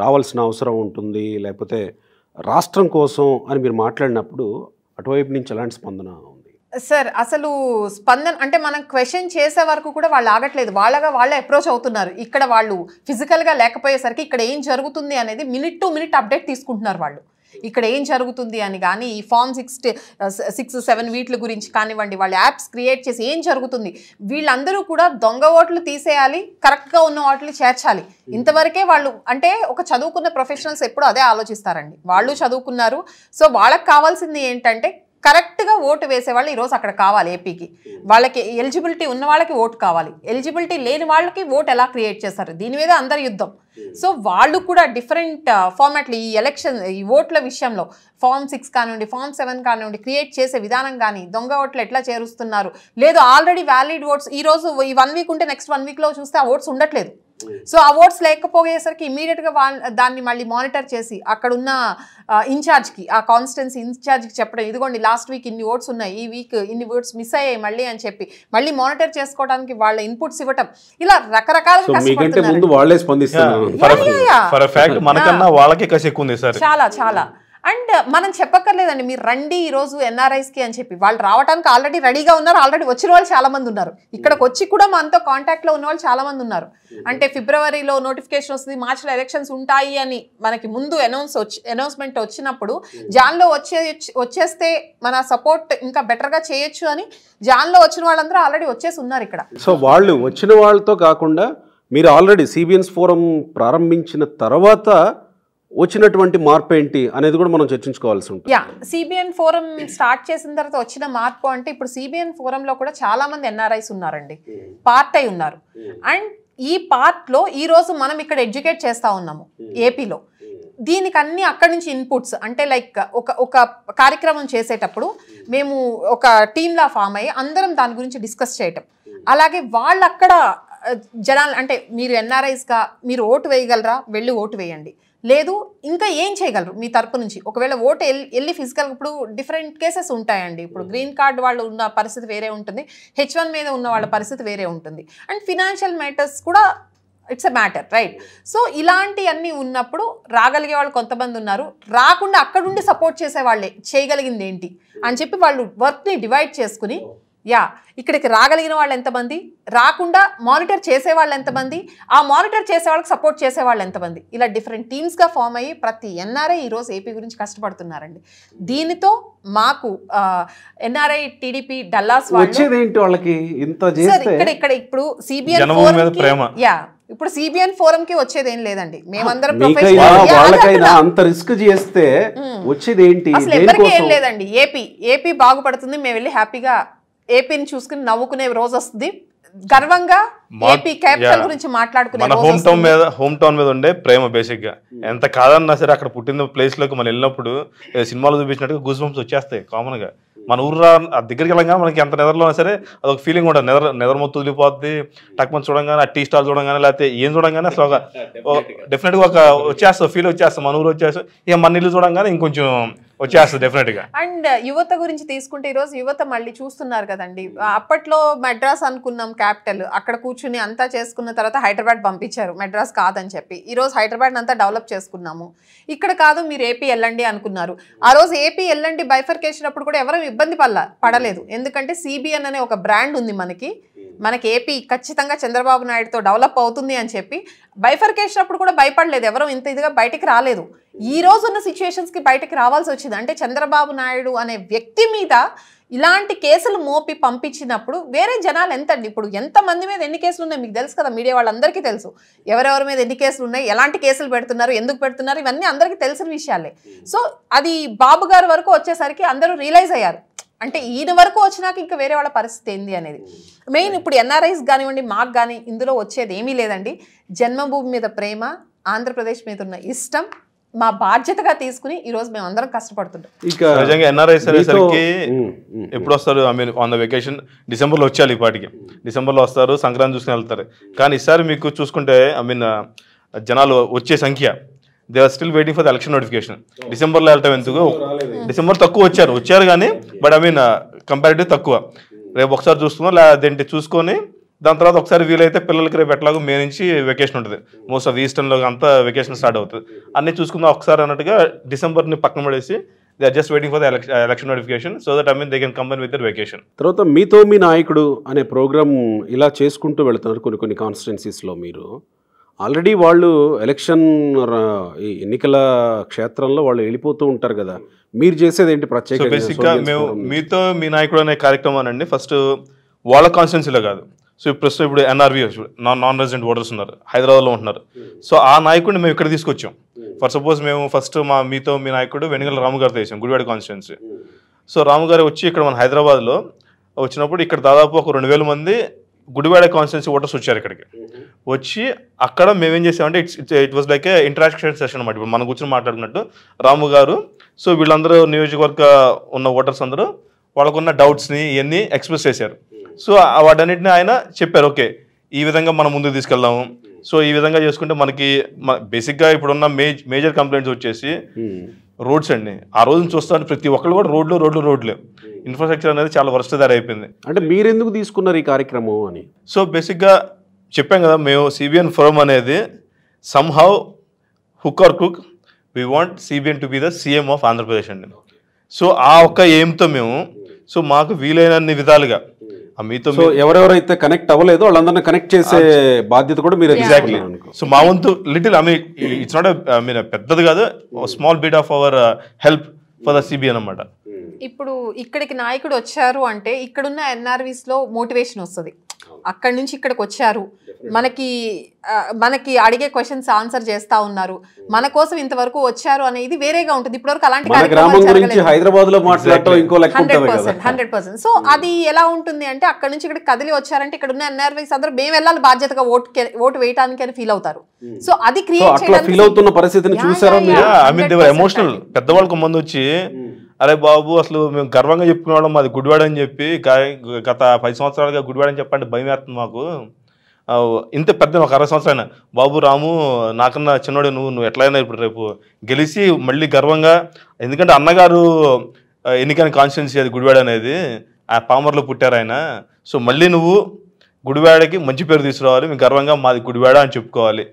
రావాల్సిన అవసరం ఉంటుంది, లేకపోతే రాష్ట్రం కోసం అని మీరు మాట్లాడినప్పుడు అటువైపు నుంచి ఎలాంటి స్పందన ఉంది? సార్ అసలు స్పందన అంటే మనం క్వశ్చన్ చేసే వరకు కూడా వాళ్ళు ఆగట్లేదు, వాళ్ళే అప్రోచ్ అవుతున్నారు. ఇక్కడ వాళ్ళు ఫిజికల్గా లేకపోయేసరికి ఇక్కడ ఏం జరుగుతుంది అనేది మినిట్ టు మినిట్ అప్డేట్ తీసుకుంటున్నారు వాళ్ళు. ఇక్కడ ఏం జరుగుతుంది అని కానీ ఈ ఫామ్ 6-7 వీట్ల గురించి కానివ్వండి, వాళ్ళు యాప్స్ క్రియేట్ చేసి ఏం జరుగుతుంది, వీళ్ళందరూ కూడా దొంగ ఓట్లు తీసేయాలి, కరెక్ట్గా ఉన్న ఓట్లు చేర్చాలి. ఇంతవరకే వాళ్ళు, అంటే ఒక చదువుకున్న ప్రొఫెషనల్స్ ఎప్పుడు అదే ఆలోచిస్తారండి. వాళ్ళు చదువుకున్నారు, సో వాళ్ళకి కావాల్సింది ఏంటంటే కరెక్ట్గా ఓటు వేసేవాళ్ళు ఈరోజు అక్కడ కావాలి. ఏపీకి వాళ్ళకి ఎలిజిబిలిటీ ఉన్న వాళ్ళకి ఓటు కావాలి, ఎలిజిబిలిటీ లేని వాళ్ళకి ఓటు ఎలా క్రియేట్ చేస్తారు, దీని మీద అందరి యుద్ధం. సో వాళ్ళు కూడా డిఫరెంట్ ఫార్మాట్లు ఈ ఎలక్షన్ ఈ ఓట్ల విషయంలో ఫామ్ 6 కానివ్వండి, ఫామ్ 7 కానివ్వండి, క్రియేట్ చేసే విధానం కానీ, దొంగ ఓట్లు ఎట్లా చేరుస్తున్నారు, లేదు ఆల్రెడీ వ్యాలిడ్ ఓట్స్ ఈరోజు ఈ 1 వీక్ ఉంటే నెక్స్ట్ 1 వీక్లో చూస్తే ఆ ఓట్స్ ఉండట్లేదు. సో ఆ ఓట్స్ లేకపోయేసరికి ఇమీడియట్గా దాన్ని మళ్ళీ మానిటర్ చేసి అక్కడున్న ఇన్ఛార్జ్కి, ఆ కాన్స్టిట్యున్సీ ఇన్ఛార్జ్కి చెప్పడం, ఇదిగోండి లాస్ట్ వీక్ ఇన్ని ఓట్స్ ఉన్నాయి, ఈ వీక్ ఇన్ని ఓట్స్ మిస్ అయ్యాయి మళ్ళీ అని చెప్పి మళ్ళీ మానిటర్ చేసుకోవడానికి వాళ్ళ ఇన్పుట్స్ ఇవ్వటం, ఇలా రకరకాలుగా చాలా చాలా. అండ్ మనం చెప్పక్కర్లేదండి, మీరు రండి ఈరోజు ఎన్ఆర్ఐస్కి అని చెప్పి, వాళ్ళు రావడానికి ఆల్రెడీ రెడీగా ఉన్నారు, ఆల్రెడీ వచ్చిన వాళ్ళు చాలా మంది ఉన్నారు. ఇక్కడికి వచ్చి కూడా మనతో కాంటాక్ట్లో ఉన్న వాళ్ళు చాలా మంది ఉన్నారు. అంటే ఫిబ్రవరిలో నోటిఫికేషన్ వస్తుంది, మార్చిలో ఎలక్షన్స్ ఉంటాయి అని మనకి ముందు అనౌన్స్మెంట్ వచ్చినప్పుడు జాన్లో వచ్చేస్తే మన సపోర్ట్ ఇంకా బెటర్గా చేయొచ్చు అని జాన్లో వచ్చిన వాళ్ళందరూ ఆల్రెడీ వచ్చేసి ఉన్నారు ఇక్కడ. సో వాళ్ళు వచ్చిన వాళ్ళతో కాకుండా మీరు ఆల్రెడీ సిబిఎన్స్ ఫోరం ప్రారంభించిన తర్వాత వచ్చినటువంటి మార్పు ఏంటి అనేది కూడా మనం చర్చించుకోవాల్సి ఉంటుంది. సిబిఎన్ ఫోరం స్టార్ట్ చేసిన తర్వాత వచ్చిన మార్పు అంటే ఇప్పుడు సిబిఎన్ ఫోరంలో కూడా చాలా మంది ఎన్ఆర్ఐస్ ఉన్నారండి, పార్ట్ అయి ఉన్నారు. అండ్ ఈ పార్ట్లో ఈరోజు మనం ఇక్కడ ఎడ్యుకేట్ చేస్తూ ఉన్నాము ఏపీలో. దీనికి అన్ని అక్కడి నుంచి ఇన్పుట్స్, అంటే లైక్ ఒక కార్యక్రమం చేసేటప్పుడు మేము ఒక టీమ్లా ఫామ్ అయ్యి అందరం దాని గురించి డిస్కస్ చేయటం, అలాగే వాళ్ళు అక్కడ జనాలు అంటే మీరు ఎన్ఆర్ఐస్గా మీరు ఓటు వేయగలరా, వెళ్ళి ఓటు వేయండి, లేదు ఇంకా ఏం చేయగలరు మీ తరపు నుంచి. ఒకవేళ ఓటు వెళ్ళి ఫిజికల్, ఇప్పుడు డిఫరెంట్ కేసెస్ ఉంటాయండి. ఇప్పుడు గ్రీన్ కార్డ్ వాళ్ళు ఉన్న పరిస్థితి వేరే ఉంటుంది, H1 మీద ఉన్న వాళ్ళ పరిస్థితి వేరే ఉంటుంది. అండ్ ఫినాన్షియల్ మ్యాటర్స్ కూడా it's a matter, right? So ఇలాంటివన్నీ ఉన్నప్పుడు రాగలిగే వాళ్ళు కొంతమంది ఉన్నారు, రాకుండా అక్కడుండి సపోర్ట్ చేసే వాళ్ళే చేయగలిగింది ఏంటి అని చెప్పి వాళ్ళు వర్క్ని డివైడ్ చేసుకుని, ఇక్కడికి రాగలిగిన వాళ్ళు ఎంతమంది, రాకుండా మానిటర్ చేసేవాళ్ళు ఎంతమంది, ఆ మానిటర్ చేసే వాళ్ళకి సపోర్ట్ చేసేవాళ్ళు ఎంతమంది, ఇలా డిఫరెంట్ టీమ్స్గా ఫామ్ అయ్యి ప్రతి ఎన్ఆర్ఐ ఈరోజు ఏపీ గురించి కష్టపడుతున్నారండి. దీనితో మాకు ఎన్ఆర్ఐ టీడీపీ డల్లాస్ వాళ్ళకి ఇక్కడ ఇప్పుడు సిబిఎన్ ఇప్పుడు సిబిఎన్ ఫోరం కి వచ్చేది ఏం లేదండి, మేమందరం అంత రిస్క్ చేస్తే వచ్చేది ఏంటి? అసలు ఎవరికి ఏం లేదండి. ఏపీ బాగుపడుతుంది, మేము వెళ్ళి హ్యాపీగా ఏపీని చూసుకుని నవ్వుకునే రోజు వస్తుంది, గర్వంగా ఏపీ క్యాపిటల్ గురించి మాట్లాడుకునే హోమ్ టౌన్ మీద ఉండే ప్రేమ. బేసిక్ గా ఎంత కాదన్నా సరే అక్కడ పుట్టిన ప్లేస్ లోకి మనం వెళ్ళినప్పుడు సినిమాలో చూపించినట్టుగా గూస్ బంప్స్ వచ్చేస్తాయి కామన్ గా. మన ఊరు దగ్గరికి వెళ్ళగా మనకి ఎంత నెదర్లో అయినా సరే అదొక ఫీలింగ్ ఉంటుంది, నెదర్ మొత్తం వదిలిపోద్ది. టక్మన్ చూడంగానే ఆ టీ స్టాల్ చూడంగానే లేకపోతే ఏం చూడంగానే అసలు ఒక డెఫినెట్ గా ఒక వచ్చేస్తాం, ఫీల్ వచ్చేస్తాం, మన ఊరు వచ్చేస్తాం. ఇక మన ఇల్లు చూడంగానే ఇంకొంచెం వచ్చేస్తుంది డెఫినెట్ గా. అండ్ యువత గురించి తీసుకుంటే ఈరోజు యువత మళ్ళీ చూస్తున్నారు కదండి. అప్పట్లో మెడ్రాస్ అనుకున్నాం క్యాపిటల్, అక్కడ కూర్చుని అంతా చేసుకున్న తర్వాత హైదరాబాద్ పంపించారు, మెడ్రాస్ కాదని చెప్పి. ఈరోజు హైదరాబాద్ అంతా డెవలప్ చేసుకున్నాము, ఇక్కడ కాదు మీరు ఏపీ వెళ్ళండి అనుకున్నారు. ఆ రోజు ఏపీ వెళ్ళండి బైఫర్కేషన్ అప్పుడు కూడా ఎవరు ఇబ్బంది పడలేదు, ఎందుకంటే సిబిఎన్ అనే ఒక బ్రాండ్ ఉంది మనకి ఏపీ ఖచ్చితంగా చంద్రబాబు నాయుడుతో డెవలప్ అవుతుంది అని చెప్పి బైఫర్కేషన్ అప్పుడు కూడా భయపడలేదు, ఎవరో ఇంత ఇదిగా బయటికి రాలేదు. ఈ రోజు ఉన్న సిచ్యువేషన్స్కి బయటకు రావాల్సి వచ్చింది. అంటే చంద్రబాబు నాయుడు అనే వ్యక్తి మీద ఇలాంటి కేసులు మోపి పంపించినప్పుడు వేరే జనాలు ఎంతండి, ఇప్పుడు ఎంతమంది మీద ఎన్ని కేసులు ఉన్నాయి మీకు తెలుసు కదా, మీడియా వాళ్ళందరికీ తెలుసు ఎవరెవరి మీద ఎన్ని కేసులు ఉన్నాయి, ఎలాంటి కేసులు పెడుతున్నారు, ఎందుకు పెడుతున్నారు, ఇవన్నీ అందరికీ తెలిసిన విషయాలే. సో అది బాబు గారి వరకు వచ్చేసరికి అందరూ రియలైజ్ అయ్యారు, అంటే ఈయన వరకు వచ్చినాక ఇంకా వేరే వాళ్ళ పరిస్థితి ఏంది అనేది. మెయిన్ ఇప్పుడు ఎన్ఆర్ఐస్ కానివ్వండి, మాకు కానీ ఇందులో వచ్చేది ఏమీ లేదండి. జన్మభూమి మీద ప్రేమ, ఆంధ్రప్రదేశ్ మీద ఉన్న ఇష్టం మా బాధ్యతగా తీసుకుని ఈ రోజు మేము అందరం కష్టపడుతుంటాం. నిజంగా ఎన్ఆర్ఐస్ అనేసరికి ఎప్పుడు వస్తారు, I mean on the vacation డిసెంబర్లో వచ్చేయాలి, ఇప్పటికి డిసెంబర్లో వస్తారు, సంక్రాంతి చూసుకుని వెళ్తారు. కానీ ఈసారి మీకు చూసుకుంటే ఐ మీన్ జనాలు వచ్చే సంఖ్య they are still waiting for the election notification. డిసెంబర్లో వెళ్ళటం ఎందుకు, డిసెంబర్ తక్కువ వచ్చారు కానీ బట్ ఐ మీన్ కంపారిటివ్ తక్కువ. రేపు ఒకసారి చూసుకున్నాం లేదంటే చూసుకొని దాని తర్వాత ఒకసారి వీలైతే పిల్లలకి రేపు ఎట్లాగో మే నుంచి వెకేషన్ ఉంటుంది, మోస్ట్ ఆఫ్ ఈస్టర్న్లో అంతా వెకేషన్ స్టార్ట్ అవుతుంది. అన్నీ చూసుకుందాం ఒకసారి అన్నట్టుగా డిసెంబర్ని పక్కన పడేసి they are just waiting for the election notification so that I mean they can combine with their vacation. తర్వాత మీతో మీ నాయకుడు అనే ప్రోగ్రామ్ ఇలా చేసుకుంటూ వెళ్తున్నారు కొన్ని కాన్స్టిట్యున్సీస్లో. మీరు ఆల్రెడీ వాళ్ళు ఎలక్షన్ ఎన్నికల క్షేత్రంలో వాళ్ళు వెళ్ళిపోతూ ఉంటారు కదా, మీరు చేసేది ఏంటి ప్రత్యేకంగా? బేసిక్గా మేము మీతో మీ నాయకుడు అనే కార్యక్రమం అండి ఫస్ట్ వాళ్ళ కాన్స్టిట్యున్సీలో కాదు. సో ప్రస్తుతం ఇప్పుడు ఎన్ఆర్వి నాన్ రెసిడెంట్ ఓటర్స్ ఉన్నారు, హైదరాబాద్లో ఉంటున్నారు. సో ఆ నాయకుడిని మేము ఇక్కడ తీసుకొచ్చాం. ఫర్ సపోజ్ మేము ఫస్ట్ మీతో మీ నాయకుడు వెనుగల రాము గారితో వేసాం, గుడివాడ కాన్స్టిట్యున్సీ. సో రాము గారు వచ్చి ఇక్కడ మన హైదరాబాద్లో వచ్చినప్పుడు ఇక్కడ దాదాపు ఒక 2000 మంది గుడివాడ కాన్స్టిట్యున్సీ ఓటర్స్ వచ్చారు ఇక్కడికి. వచ్చి అక్కడ మేమేం చేసామంటే it was like A interaction session అనమాట. ఇప్పుడు మనం కూర్చొని మాట్లాడుకున్నట్టు రాము గారు, సో వీళ్ళందరూ నియోజకవర్గ ఉన్న ఓటర్స్ అందరూ వాళ్ళకున్న డౌట్స్ని ఇవన్నీ ఎక్స్ప్రెస్ చేశారు. సో వాటన్నిటిని ఆయన చెప్పారు, ఓకే ఈ విధంగా మనం ముందుకు తీసుకెళ్దాము, సో ఈ విధంగా చేసుకుంటే మనకి బేసిక్గా ఇప్పుడున్న మేజర్ కంప్లైంట్స్ వచ్చేసి రోడ్స్ అండి. ఆ రోజున చూస్తాను ప్రతి ఒక్కళ్ళు కూడా రోడ్లు ఇన్ఫ్రాస్ట్రక్చర్ అనేది చాలా వరస్ట్ దారి అయిపోయింది. అంటే మీరు ఎందుకు తీసుకున్నారు ఈ కార్యక్రమం అని? సో బేసిక్గా చెప్పాం కదా, మేము సిబిఎన్ ఫోరం అనేది somehow hook are cook we want CBN to be the CM of Andhra Pradesh అండి. సో ఆ ఒక్క ఎయిమ్తో మేము సో మాకు వీలైనన్ని విధాలుగా మీతో ఎవరెవరైతే కనెక్ట్ అవ్వలేదో వాళ్ళందరినీ కనెక్ట్ చేసే బాధ్యత కూడా మీరు ఎగ్జాక్ట్లీ. సో మా వంతు little I mean it's not I mean పెద్దది కాదు, small bit of our help for the CBN అన్నమాట. ఇప్పుడు ఇక్కడికి నాయకుడు వచ్చారు అంటే ఇక్కడున్న ఎన్ఆర్వీస్లో మోటివేషన్ వస్తుంది. అక్కడి నుంచి ఇక్కడికి వచ్చారు, మనకి అడిగే క్వశ్చన్స్ ఆన్సర్ చేస్తా ఉన్నారు, మన కోసం ఇంతవరకు వచ్చారు అనేది వేరేగా ఉంటుంది. ఇప్పటివరకు అలాంటి 100%. సో అది ఎలా ఉంటుంది అంటే అక్కడ నుంచి ఇక్కడ కదిలి వచ్చారంటే ఇక్కడ ఉన్న ఎన్ఆర్వీస్ అందరూ మేము వెళ్ళాలి బాధ్యతగా ఓటు వేయడానికి అని ఫీల్ అవుతారు. సో అది క్రియేట్ ఎమోషనల్. పెద్దవాళ్ళకు ముందు వచ్చి అరే బాబు అసలు మేము గర్వంగా చెప్పుకునేవాళ్ళం మాది గుడివాడ అని చెప్పి, గత 10 సంవత్సరాలుగా గుడివాడ అని చెప్పండి భయం వేస్తుంది మాకు. ఇంత పెద్ద ఒక 60 సంవత్సరాలు బాబు రాము నాకన్నా చిన్నోడు నువ్వు ఎట్లయినా ఇప్పుడు రేపు గెలిచి మళ్ళీ గర్వంగా, ఎందుకంటే అన్నగారు ఎన్నికైన కాన్స్టిట్యున్సీ అది గుడివాడ అనేది, ఆ పామర్లో పుట్టారు ఆయన. సో మళ్ళీ నువ్వు గుడివాడకి మంచి పేరు తీసుకురావాలి, మేము గర్వంగా మాది గుడివాడ అని చెప్పుకోవాలి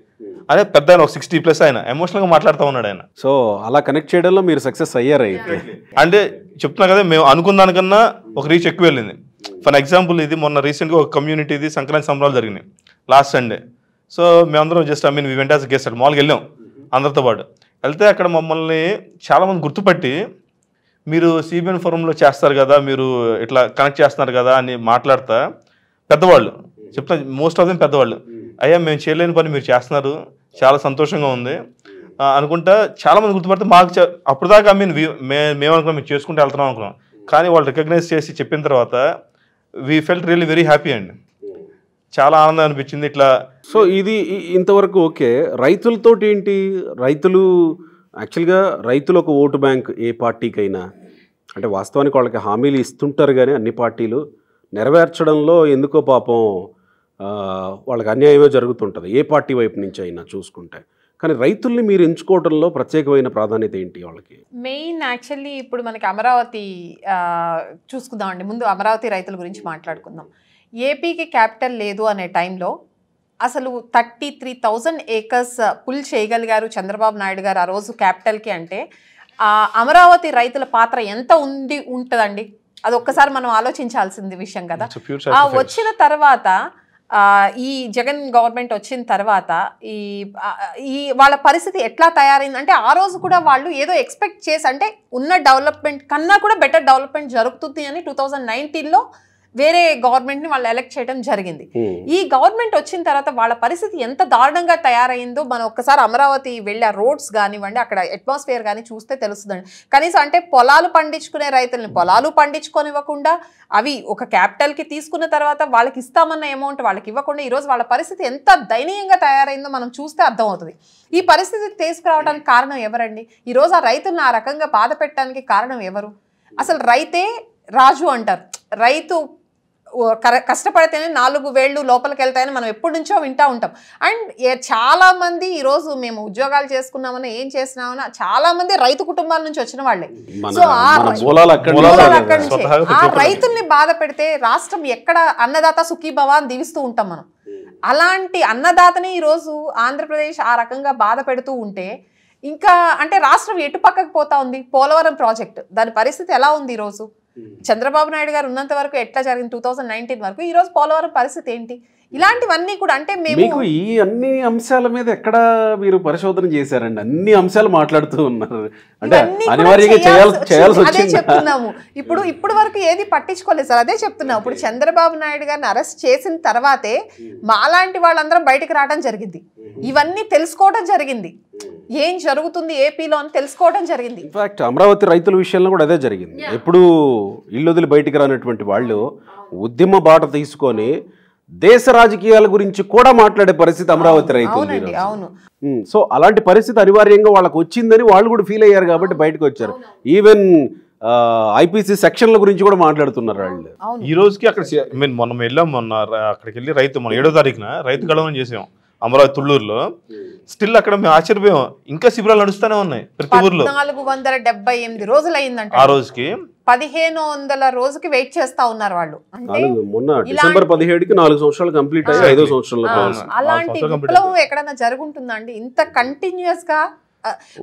అనే పెద్ద ఆయన, ఒక 60+ ఆయన ఎమోషనల్గా మాట్లాడుతూ ఉన్నాడు ఆయన. సో అలా కనెక్ట్ చేయడంలో మీరు సక్సెస్ అయ్యారు అయితే. అంటే చెప్తున్నా కదా, మేము అనుకున్న దానికన్నా ఒక రీచ్ ఎక్కువ వెళ్ళింది. ఫర్ ఎగ్జాంపుల్ ఇది మొన్న రీసెంట్గా ఒక కమ్యూనిటీది సంక్రాంతి సంబరాలు జరిగినాయి లాస్ట్ సండే. సో మేమందరం జస్ట్ వి వెంట యాజ్ గెస్ట్ మాల్కి వెళ్ళాం అందరితో పాటు. వెళ్తే అక్కడ మమ్మల్ని చాలామంది గుర్తుపట్టి, మీరు CBN ఫోరంలో చేస్తారు కదా, మీరు ఇట్లా కనెక్ట్ చేస్తున్నారు కదా అని మాట్లాడతా పెద్దవాళ్ళు చెప్తా, మోస్ట్ ఆఫ్ దెమ్ పెద్దవాళ్ళు, అయ్యా మేము చేయలేని పని మీరు చేస్తున్నారు, చాలా సంతోషంగా ఉంది అనుకుంటా చాలామంది గుర్తుపడితే మాకు అప్పుడు దాకా మేము అనుకున్నాం మేము చేసుకుంటూ వెళ్తున్నాం అనుకున్నాం. కానీ వాళ్ళు రికగ్నైజ్ చేసి చెప్పిన తర్వాత we felt really very happy అండి, చాలా ఆనందం అనిపించింది ఇట్లా. సో ఇది ఇంతవరకు ఓకే. రైతులతోటి ఏంటి, రైతులు యాక్చువల్గా రైతులు ఒక ఓటు బ్యాంక్ ఏ పార్టీకైనా, అంటే వాస్తవానికి వాళ్ళకి హామీలు ఇస్తుంటారు కానీ అన్ని పార్టీలు నెరవేర్చడంలో ఎందుకో పాపం వాళ్ళకి అన్యాయమే జరుగుతుంటుంది ఏ పార్టీ వైపు నుంచి అయినా చూసుకుంటే. కానీ రైతుల్ని మీరు ఎంచుకోవడంలో ప్రత్యేకమైన ప్రాధాన్యత ఏంటి వాళ్ళకి? మెయిన్ యాక్చువల్లీ ఇప్పుడు మనకి అమరావతి చూసుకుందామండి. ముందు అమరావతి రైతుల గురించి మాట్లాడుకుందాం. ఏపీకి క్యాపిటల్ లేదు అనే టైంలో అసలు 33,000 ఏకర్స్ పుల్ చేయగలిగారు చంద్రబాబు నాయుడు గారు ఆ రోజు క్యాపిటల్కి. అంటే అమరావతి రైతుల పాత్ర ఎంత ఉంటుందండి, అది ఒక్కసారి మనం ఆలోచించాల్సింది విషయం కదా. వచ్చిన తర్వాత ఈ జగన్ గవర్నమెంట్ వచ్చిన తర్వాత ఈ వాళ్ళ పరిస్థితి ఎట్లా తయారైంది అంటే, ఆ రోజు కూడా వాళ్ళు ఏదో ఎక్స్పెక్ట్ చేసి, అంటే ఉన్న డెవలప్మెంట్ కన్నా కూడా బెటర్ డెవలప్మెంట్ జరుగుతుంది అని 2019లో వేరే గవర్నమెంట్ని వాళ్ళు ఎలక్ట్ చేయడం జరిగింది. ఈ గవర్నమెంట్ వచ్చిన తర్వాత వాళ్ళ పరిస్థితి ఎంత దారుణంగా తయారైందో మనం ఒక్కసారి అమరావతి వెళ్ళి ఆ రోడ్స్ కానివ్వండి, అక్కడ అట్మాస్ఫియర్ కానీ చూస్తే తెలుస్తుందండి. కనీసం అంటే పొలాలు పండించుకునే రైతుల్ని పొలాలు పండించుకొనివ్వకుండా, అవి ఒక క్యాపిటల్కి తీసుకున్న తర్వాత వాళ్ళకి ఇస్తామన్న అమౌంట్ వాళ్ళకి ఇవ్వకుండా ఈరోజు వాళ్ళ పరిస్థితి ఎంత దయనీయంగా తయారైందో మనం చూస్తే అర్థమవుతుంది. ఈ పరిస్థితి తీసుకురావడానికి కారణం ఎవరండి? ఈరోజు ఆ రైతులను ఆ రకంగా బాధ పెట్టడానికి కారణం ఎవరు? అసలు రైతే రాజు అంటారు. రైతు కష్టపడితేనే 4 వేళ్ళు లోపలికి వెళ్తాయని మనం ఎప్పటి నుంచో వింటూ ఉంటాం. అండ్ చాలా మంది ఈరోజు మేము ఉద్యోగాలు చేసుకున్నామని ఏం చేసినామని చాలా మంది రైతు కుటుంబాల నుంచి వచ్చిన వాళ్ళే. సో ఆ రైతుల్ని బాధ పెడితే రాష్ట్రం ఎక్కడ అన్నదాత సుఖీభవ అని దీవిస్తూ ఉంటాం మనం. అలాంటి అన్నదాతని ఈరోజు ఆంధ్రప్రదేశ్ ఆ రకంగా బాధ పెడుతూ ఉంటే ఇంకా అంటే రాష్ట్రం ఎటు పక్కకు పోతా ఉంది. పోలవరం ప్రాజెక్ట్ దాని పరిస్థితి ఎలా ఉంది ఈరోజు? చంద్రబాబు నాయుడు గారు ఉన్నంత వరకు ఎట్లా జరిగింది 2019 వరకు, ఈ రోజు పోలవరం పరిస్థితి ఏంటి? ఇలాంటివన్నీ కూడా అంటే మీకు ఈ అన్ని అంశాల మీద ఎక్కడ మీరు పరిశోధన చేశారండి? అన్ని అంశాలు మాట్లాడుతూ ఉన్నారు అంటే అనివార్యంగా చేయాల్సి అదే చెప్తున్నాము. ఇప్పుడు వరకు ఏది పట్టించుకోలేదు సార్, అదే చెప్తున్నాం. ఇప్పుడు చంద్రబాబు నాయుడు గారిని అరెస్ట్ చేసిన తర్వాతే మాలాంటి వాళ్ళందరం బయటకు రావడం జరిగింది, ఇవన్నీ తెలుసుకోవడం జరిగింది, ఏం జరుగుతుంది ఏపీలో అని తెలుసుకోవడం జరిగింది. ఇన్ఫాక్ట్ అమరావతి రైతుల విషయంలో కూడా అదే జరిగింది. ఎప్పుడు ఇల్లు వదిలి బయటికి రానటువంటి వాళ్ళు ఉద్యమ బాట తీసుకొని దేశ రాజకీయాల గురించి కూడా మాట్లాడే పరిస్థితి అమరావతి రైతులు. సో అలాంటి పరిస్థితి అనివార్యంగా వాళ్ళకు వచ్చిందని వాళ్ళు కూడా ఫీల్ అయ్యారు కాబట్టి బయటకు వచ్చారు. ఈవెన్ ఐపీసీ సెక్షన్ల గురించి కూడా మాట్లాడుతున్నారు వాళ్ళు. ఈ రోజుకి అక్కడ మొన్న వెళ్ళాం, మొన్న అక్కడికి వెళ్ళి మన 7వ తారీఖున రైతు గడవని చేసాం అమరావతి తుళ్ళూరులో. స్టిల్ అక్కడ మేము ఆశ్చర్యపోయాం, ఇంకా శిబిరాలు నడుస్తూనే ఉన్నాయి ప్రతి ఊర్లో. 478 రోజులు అయిందంట. ఆ రోజుకి 1500 రోజుకి వెయిట్ చేస్తా ఉన్నారు వాళ్ళు. మొన్న డిసెంబర్ 17కి 4 సంవత్సరాలు కంప్లీట్ అయ్యి 5వ సంవత్సరంలో. అలాంటి విప్లవం ఎక్కడైనా జరుగుతుందా అండి ఇంత కంటిన్యూస్ గా?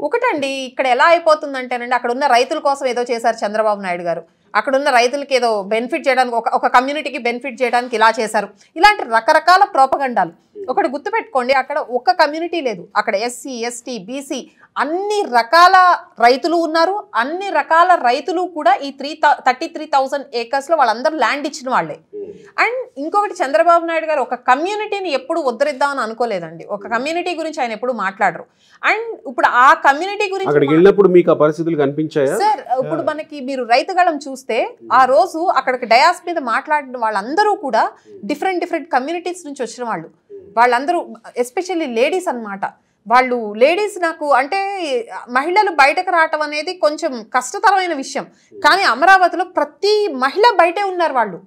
ఒకటండి ఇక్కడ ఎలా అయిపోతుందంటేనండి, అక్కడ ఉన్న రైతుల కోసం ఏదో చేశారు చంద్రబాబు నాయుడు గారు, అక్కడ ఉన్న రైతులకి ఏదో బెనిఫిట్ చేయడానికి ఒక కమ్యూనిటీకి బెనిఫిట్ చేయడానికి ఇలా చేశారు. ఇలాంటి రకరకాల ప్రోపగండాలు. ఒకటి గుర్తుపెట్టుకోండి, అక్కడ ఒక్క కమ్యూనిటీ లేదు, అక్కడ ఎస్సీ ఎస్టీ బీసీ అన్ని రకాల రైతులు ఉన్నారు. అన్ని రకాల రైతులు కూడా ఈ 33,000 ఏకర్స్లో వాళ్ళందరూ ల్యాండ్ ఇచ్చిన వాళ్ళే. అండ్ ఇంకొకటి, చంద్రబాబు నాయుడు గారు ఒక కమ్యూనిటీని ఎప్పుడు ఉద్ధరిద్దామని అనుకోలేదండి. ఒక కమ్యూనిటీ గురించి ఆయన ఎప్పుడు మాట్లాడరు. అండ్ ఇప్పుడు ఆ కమ్యూనిటీ గురించి వెళ్ళినప్పుడు మీకు ఆ పరిస్థితులు కనిపించాయా సార్? ఇప్పుడు మనకి మీరు రైతుగళం చూస్తే ఆ రోజు అక్కడికి డయాస్ మీద మాట్లాడిన వాళ్ళందరూ కూడా డిఫరెంట్ కమ్యూనిటీస్ నుంచి వచ్చిన వాళ్ళు. వాళ్ళందరూ ఎస్పెషల్లీ లేడీస్ అన్నమాట. వాళ్ళు లేడీస్ నాకు అంటే మహిళలు బయటకు రావటం అనేది కొంచెం కష్టతరమైన విషయం, కానీ అమరావతిలో ప్రతి మహిళ బయటే ఉన్నారు వాళ్ళు.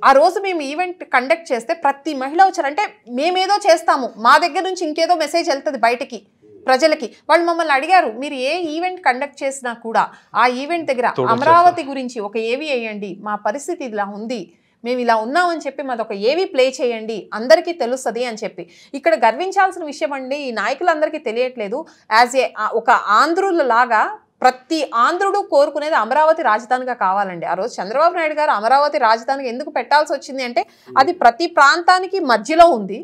ఆ రోజు మేము ఈవెంట్ కండక్ట్ చేస్తే ప్రతి మహిళ వచ్చారు. అంటే మేమేదో చేస్తాము, మా దగ్గర నుంచి ఇంకేదో మెసేజ్ వెళ్తుంది బయటకి ప్రజలకి. వాళ్ళు మమ్మల్ని అడిగారు, మీరు ఏ ఈవెంట్ కండక్ట్ చేసినా కూడా ఆ ఈవెంట్ దగ్గర అమరావతి గురించి ఒక ఏవి వేయండి, మా పరిస్థితి ఇలా ఉంది, మేము ఇలా ఉన్నామని చెప్పి మాది ఒక ఏవి ప్లే చేయండి, అందరికీ తెలుస్తుంది అని చెప్పి. ఇక్కడ గర్వించాల్సిన విషయం అండి, ఈ నాయకులందరికీ తెలియట్లేదు. యాజ్ ఏ ఒక ఆంధ్రుల లాగా ప్రతి ఆంధ్రుడు కోరుకునేది అమరావతి రాజధానిగా కావాలండి. ఆ రోజు చంద్రబాబు నాయుడు గారు అమరావతి రాజధానికి ఎందుకు పెట్టాల్సి వచ్చింది అంటే అది ప్రతి ప్రాంతానికి మధ్యలో ఉంది,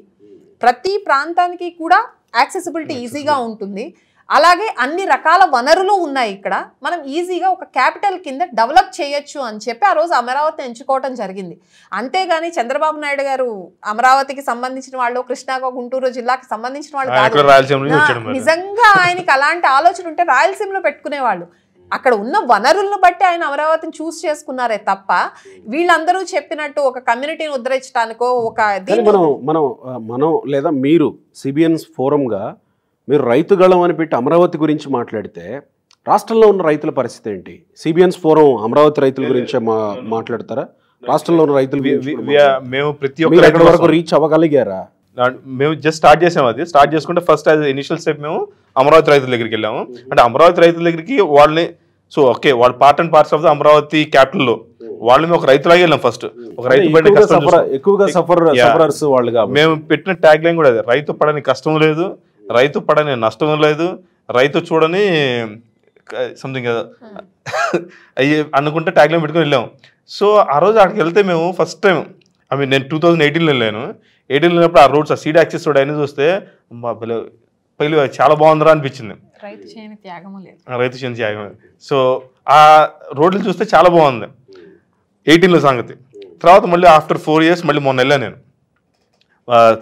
ప్రతి ప్రాంతానికి కూడా యాక్సెసిబిలిటీ ఈజీగా ఉంటుంది, అలాగే అన్ని రకాల వనరులు ఉన్నాయి. ఇక్కడ మనం ఈజీగా ఒక క్యాపిటల్ కింద డెవలప్ చేయొచ్చు అని చెప్పి ఆ రోజు అమరావతిని ఎంచుకోవడం జరిగింది. అంతేగాని చంద్రబాబు నాయుడు గారు అమరావతికి సంబంధించిన వాళ్ళు, కృష్ణా గుంటూరు జిల్లాకి సంబంధించిన వాళ్ళు కాదు. నిజంగా ఆయనకి అలాంటి ఆలోచన ఉంటే రాయలసీమలో పెట్టుకునేవాళ్ళు. అక్కడ ఉన్న వనరులను బట్టి ఆయన అమరావతిని చూస్ చేసుకున్నారే తప్ప వీళ్ళందరూ చెప్పినట్టు ఒక కమ్యూనిటీని ఉద్ధరించడానికో ఒక మనం లేదా మీరు సిబిఎన్స్ ఫోరంగా మీరు రైతు గళం అని పెట్టి అమరావతి గురించి మాట్లాడితే రాష్ట్రంలో ఉన్న రైతుల పరిస్థితి ఏంటి? సిబిఎన్స్ ఫోరం అమరావతి రైతుల గురించే మాట్లాడతారా? రాష్ట్రంలో ఉన్న రైతులు మేము ప్రతి ఒక్క ఎక్కడి వరకు రీచ్ అవ్వగలిగారా? మేము జస్ట్ స్టార్ట్ చేసాము. అది స్టార్ట్ చేసుకుంటే ఫస్ట్ యాజ్ ఇనిషియల్ స్టెప్ మేము అమరావతి రైతుల దగ్గరికి వెళ్ళాము. అంటే అమరావతి రైతుల దగ్గరికి వాళ్ళని ఓకే వాళ్ళు part and parts of the Amaravati క్యాపిటల్లో వాళ్ళు మేము ఒక రైతులాగే వెళ్ళాం. ఫస్ట్ ఒక రైతు ఎక్కువగా సఫరర్స్ వాళ్ళుగా మేము పెట్టిన ట్యాగ్ లైన్ కూడా అదే, రైతు పడని కష్టం లేదు, రైతు పడని నష్టం లేదు, రైతు చూడని సంథింగ్ కదా అయ్యి అనుకుంటే ట్యాగ్ లైన్ పెట్టుకుని వెళ్ళాము. సో ఆ రోజు అక్కడికి వెళ్తే మేము ఫస్ట్ టైం నేను 2018లో వెళ్ళాను. 18 వెళ్ళినప్పుడు ఆ రోడ్స్, ఆ సీడ్ యాక్సెస్ రోడ్ అయినా చూస్తే పైలు చాలా బాగుందిరా అనిపించింది. రైతు చేయని త్యాగం లేదు. సో ఆ రోడ్లు చూస్తే చాలా బాగుంది 18లో సంగతి. తర్వాత మళ్ళీ ఆఫ్టర్ 4 years మళ్ళీ మొన్న వెళ్ళాను నేను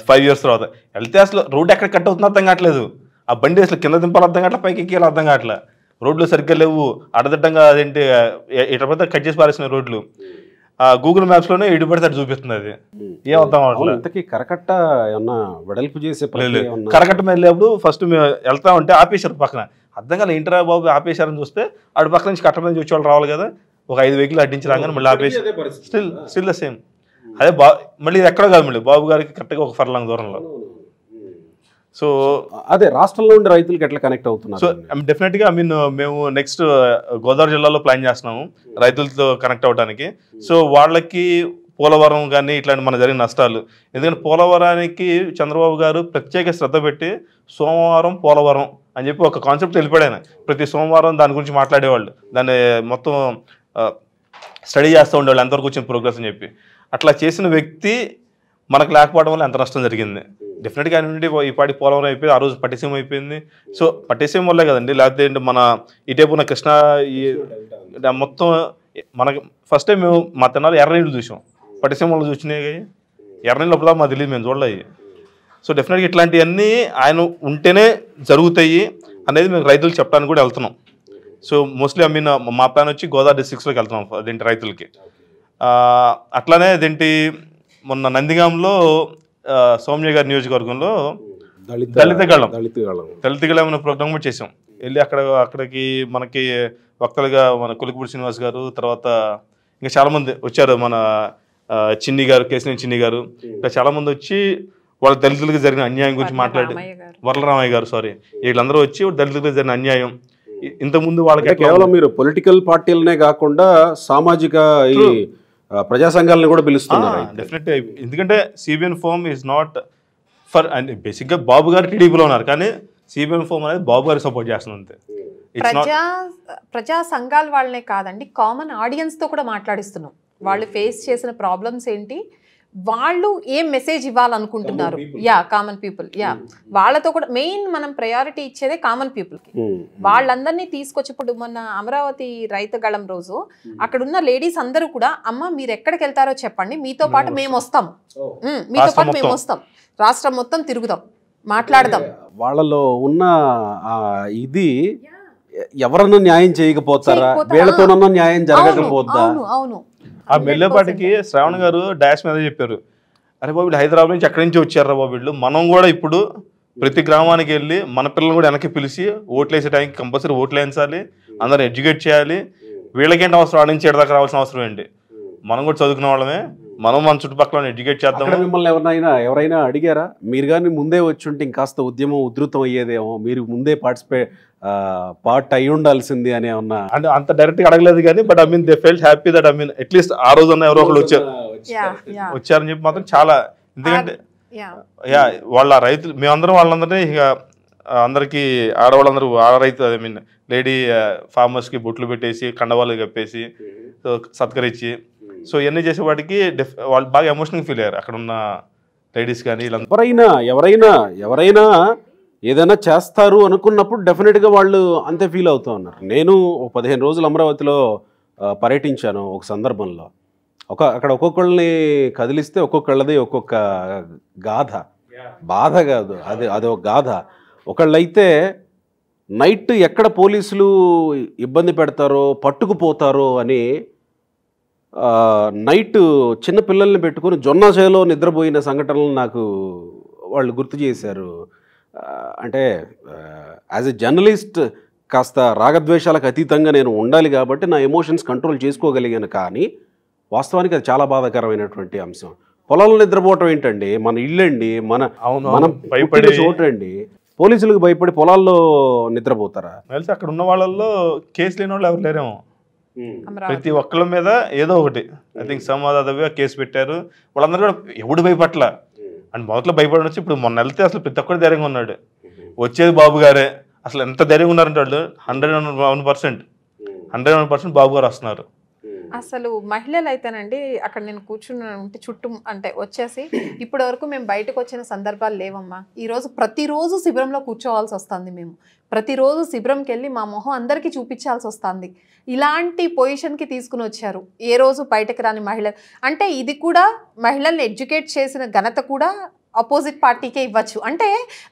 5 years తర్వాత. వెళ్తే అసలు రోడ్డు ఎక్కడ కట్ అవుతుందో అర్థం కావట్లేదు, ఆ బండి అసలు కింద దింపాలి అర్థం కావట్లేదు, పైకి ఎక్కేయాలి అర్థం కావట్లే, రోడ్లు సరిగ్గా లేవు, అడదడ్డంగా అదేంటి ఇట్లా పడితే కట్ చేసి పారేసిన రోడ్లు. గూగుల్ మ్యాప్స్లోనే ఎటు పడితే అటు చూపిస్తుంది. అది ఏం అర్థం అవ్వట్లేదు. కరకట్ట వెడల్పు చేసే కరకట్ట మీద లేప్పుడు ఫస్ట్ మేము వెళ్తా ఉంటే ఆపేశారు పక్కన, అర్థం కాదు ఇంటరా బాబు ఆపేశారని చూస్తే అటు పక్క నుంచి కట్ట మీద వచ్చే వాళ్ళు రావాలి కదా, ఒక 5 వెహికల్ అడ్డించి రాగానే మళ్ళీ ఆపేసి స్టిల్ ద సేమ్. అదే మళ్ళీ ఇది ఎక్కడ కాదు, మళ్ళీ బాబు గారికి కరెక్ట్గా ఒక ఫర్లాంగ్ దూరంలో. సో అదే రాష్ట్రంలో ఉండే రైతులకు ఎట్లా కనెక్ట్ అవుతున్నారు? సో డెఫినెట్గా మేము నెక్స్ట్ గోదావరి జిల్లాలో ప్లాన్ చేస్తున్నాము రైతులతో కనెక్ట్ అవ్వడానికి. సో వాళ్ళకి పోలవరం కానీ ఇట్లాంటి మన జరిగిన నష్టాలు, ఎందుకంటే పోలవరానికి చంద్రబాబు గారు ప్రత్యేక శ్రద్ధ పెట్టి సోమవారం పోలవరం అని చెప్పి ఒక కాన్సెప్ట్ వెళ్ళిపోయాడు ఆయన. ప్రతి సోమవారం దాని గురించి మాట్లాడేవాళ్ళు, దాన్ని మొత్తం స్టడీ చేస్తూ ఉండేవాళ్ళు ఎంతవరకు వచ్చిన ప్రోగ్రెస్ అని చెప్పి. అట్లా చేసిన వ్యక్తి మనకు లేకపోవడం వల్ల ఎంత నష్టం జరిగింది. డెఫినెట్గా నుండి ఈ పాటి పోలవరం అయిపోయింది, ఆ రోజు పట్టిసీమ అయిపోయింది. సో పట్టిసీమ వల్లే కదండి, లేకపోతే ఏంటి మన ఇటేపు ఉన్న కృష్ణా మొత్తం మనకి ఫస్ట్ టైం మేము మా తిన్నాలు ఎర్రనీళ్ళు చూసాం, పట్టిసీమ వాళ్ళు చూసినాయి, ఎర్రనీళ్ళు అప్పుడు మాకు తెలియదు, మేము చూడలేదు. సో డెఫినెట్గా ఇట్లాంటివన్నీ ఆయన ఉంటేనే జరుగుతాయి అనేది మేము రైతులకు చెప్పడానికి కూడా వెళ్తున్నాం. సో మోస్ట్లీ మా ప్లాన్ వచ్చి గోదావరి డిస్ట్రిక్ట్స్లోకి వెళ్తున్నాం అదేంటి రైతులకి. అట్లానే అదేంటి మొన్న నందిగాంలో సౌమ్య గారి నియోజకవర్గంలో దళిత గళం అనే ప్రోగ్రామ్ కూడా చేసాం. వెళ్ళి అక్కడికి మనకి వక్తలుగా మన కొలికపూడి శ్రీనివాస్ గారు, తర్వాత ఇంకా చాలామంది వచ్చారు, మన చిన్ని గారు, కేసినేని చిన్ని గారు, ఇంకా చాలామంది వచ్చి వాళ్ళ దళితులకు జరిగిన అన్యాయం గురించి మాట్లాడి, వరలరామయ్య గారు సారీ, వీళ్ళందరూ వచ్చి దళితులకు జరిగిన అన్యాయం ఇంతకుముందు వాళ్ళకి కేవలం మీరు పొలిటికల్ పార్టీలనే కాకుండా సామాజిక ఈ ప్రజా సంఘాలను కూడా పిలుస్తున్నారు. డెఫినెట్గా, ఎందుకంటే CBN forum is not for and బేసిక్గా బాబు గారు టీడీపీలో ఉన్నారు, కానీ సిబిఎన్ ఫోరం అనేది బాబు గారికి సపోర్ట్ చేస్తుంది అంతే. ప్రజా సంఘాల వాళ్ళనే కాదండి, కామన్ ఆడియన్స్ తో కూడా మాట్లాడిస్తున్నాం. వాళ్ళు ఫేస్ చేసిన ప్రాబ్లమ్స్ ఏంటి, వాళ్ళు ఏం మెసేజ్ ఇవ్వాలనుకుంటున్నారు, కామన్ పీపుల్, వాళ్ళతో కూడా మెయిన్ మనం ప్రయారిటీ ఇచ్చేదే కామన్ పీపుల్కి. వాళ్ళందరినీ తీసుకొచ్చి ఇప్పుడు మొన్న అమరావతి రైతు గళం రోజు అక్కడ ఉన్న లేడీస్ అందరూ కూడా, అమ్మ మీరు ఎక్కడికి వెళ్తారో చెప్పండి, మీతో పాటు మేము వస్తాం, రాష్ట్రం మొత్తం తిరుగుదాం, మాట్లాడదాం. వాళ్ళలో ఉన్న ఇది ఎవరన్నా న్యాయం చేయకపోతారా, వీళ్ళతోనన్నా న్యాయం జరగకపోద్దా? అవును. ఆ మెల్లపాటికి శ్రావణ్ గారు డాష్ మీద చెప్పారు, అరే బాబు వీళ్ళు హైదరాబాద్ నుంచి ఎక్కడి నుంచి వచ్చారా బాబు వీళ్ళు, మనం కూడా ఇప్పుడు ప్రతి గ్రామానికి వెళ్ళి మన పిల్లలు కూడా వెనక్కి పిలిచి ఓట్లు వేసే టైంకి కంపల్సరీ ఓట్లు వేయించాలి, అందరూ ఎడ్యుకేట్ చేయాలి, వీళ్ళకేంటి అవసరం, ఆడ నుంచి ఎడదాకా రావాల్సిన అవసరం ఏంటి, మనం కూడా చదువుకున్న వాళ్ళమే, మనం మన చుట్టుపక్కల ఎడ్యుకేట్ చేద్దాం. మిమ్మల్ని ఎవరైనా అడిగారా, మీరు కానీ ముందే వచ్చి ఉంటే ఇంకాస్త ఉద్యమం ఉధృతం అయ్యేదేమో, మీరు ముందే పార్ట్ అయి ఉండాల్సింది అని ఏమన్నా? అంటే అంత డైరెక్ట్గా అడగలేదు కానీ, but they felt happy that at least ఆ రోజున ఎవరో ఒకళ్ళు వచ్చారు, వచ్చారని చెప్పి మాత్రం చాలా, ఎందుకంటే యా వాళ్ళ రైతులు మేమందరం వాళ్ళందరినీ ఇక అందరికీ ఆడవాళ్ళందరూ రైతు ఐ మీన్ లేడీ ఫార్మర్స్కి బొట్లు పెట్టేసి కండవాళ్ళు కప్పేసి సత్కరించి సో ఇవన్నీ చేసే వాటికి వాళ్ళు బాగా ఎమోషనల్ ఫీల్ అయ్యారు అక్కడ ఉన్న లేడీస్ కానీ. ఎవరైనా ఏదైనా చేస్తారు అనుకున్నప్పుడు డెఫినెట్గా వాళ్ళు అంతే ఫీల్ అవుతూ ఉన్నారు. నేను 15 రోజులు అమరావతిలో పర్యటించాను ఒక సందర్భంలో. అక్కడ ఒక్కొక్కళ్ళని కదిలిస్తే ఒక్కొక్కళ్ళది ఒక్కొక్క గాథ, బాధ కాదు అది ఒక గాథ. ఒకళ్ళైతే నైట్ ఎక్కడ పోలీసులు ఇబ్బంది పెడతారో పట్టుకుపోతారో అని నైట్ చిన్న పిల్లల్ని పెట్టుకుని జొన్నాచేలో నిద్రపోయిన సంఘటనలు నాకు వాళ్ళు గుర్తు చేశారు. అంటే యాజ్ ఎ జర్నలిస్ట్ కాస్త రాగద్వేషాలకు అతీతంగా నేను ఉండాలి కాబట్టి నా ఎమోషన్స్ కంట్రోల్ చేసుకోగలిగాను. కానీ వాస్తవానికి అది చాలా బాధాకరమైనటువంటి అంశం. పొలాల్లో నిద్రపోవటం ఏంటండి, మన ఇల్లండి, మనం భయపడే చోటండి. పోలీసులకు భయపడి పొలాల్లో నిద్రపోతారా? తెలిసి అక్కడ ఉన్న వాళ్ళల్లో కేసు లేని వాళ్ళు ఎవరు లేరేమో. ప్రతి ఒక్కళ్ళ మీద ఏదో ఒకటి ఐ థింక్ సమాధానంగా కేసు పెట్టారు. వాళ్ళందరూ కూడా ఎవడు భయపట్ల అండ్ మొదట్లో భయపడవచ్చు. ఇప్పుడు మొన్న వెళ్తే అసలు ప్రతి ఒక్కరు ధైర్యంగా ఉన్నాడు. వచ్చేది బాబు గారే. అసలు ఎంత ధైర్యంగా ఉన్నారంటే వాళ్ళు 101% బాబు గారు వస్తున్నారు. అసలు మహిళలు అయితేనండి అక్కడ నేను కూర్చుని ఉంటే చుట్టూ అంటే వచ్చేసి ఇప్పటి వరకు మేము బయటకు వచ్చిన సందర్భాలు లేవమ్మా. ప్రతిరోజు శిబిరంలో కూర్చోవాల్సి వస్తుంది. మేము ప్రతిరోజు శిబిరంకి వెళ్ళి మా మొహం అందరికీ చూపించాల్సి వస్తుంది. ఇలాంటి పొజిషన్కి తీసుకుని వచ్చారు. ఏ రోజు బయటకు రాని మహిళ అంటే ఇది కూడా మహిళల్ని ఎడ్యుకేట్ చేసిన ఘనత కూడా అపోజిట్ పార్టీకే ఇవ్వచ్చు. అంటే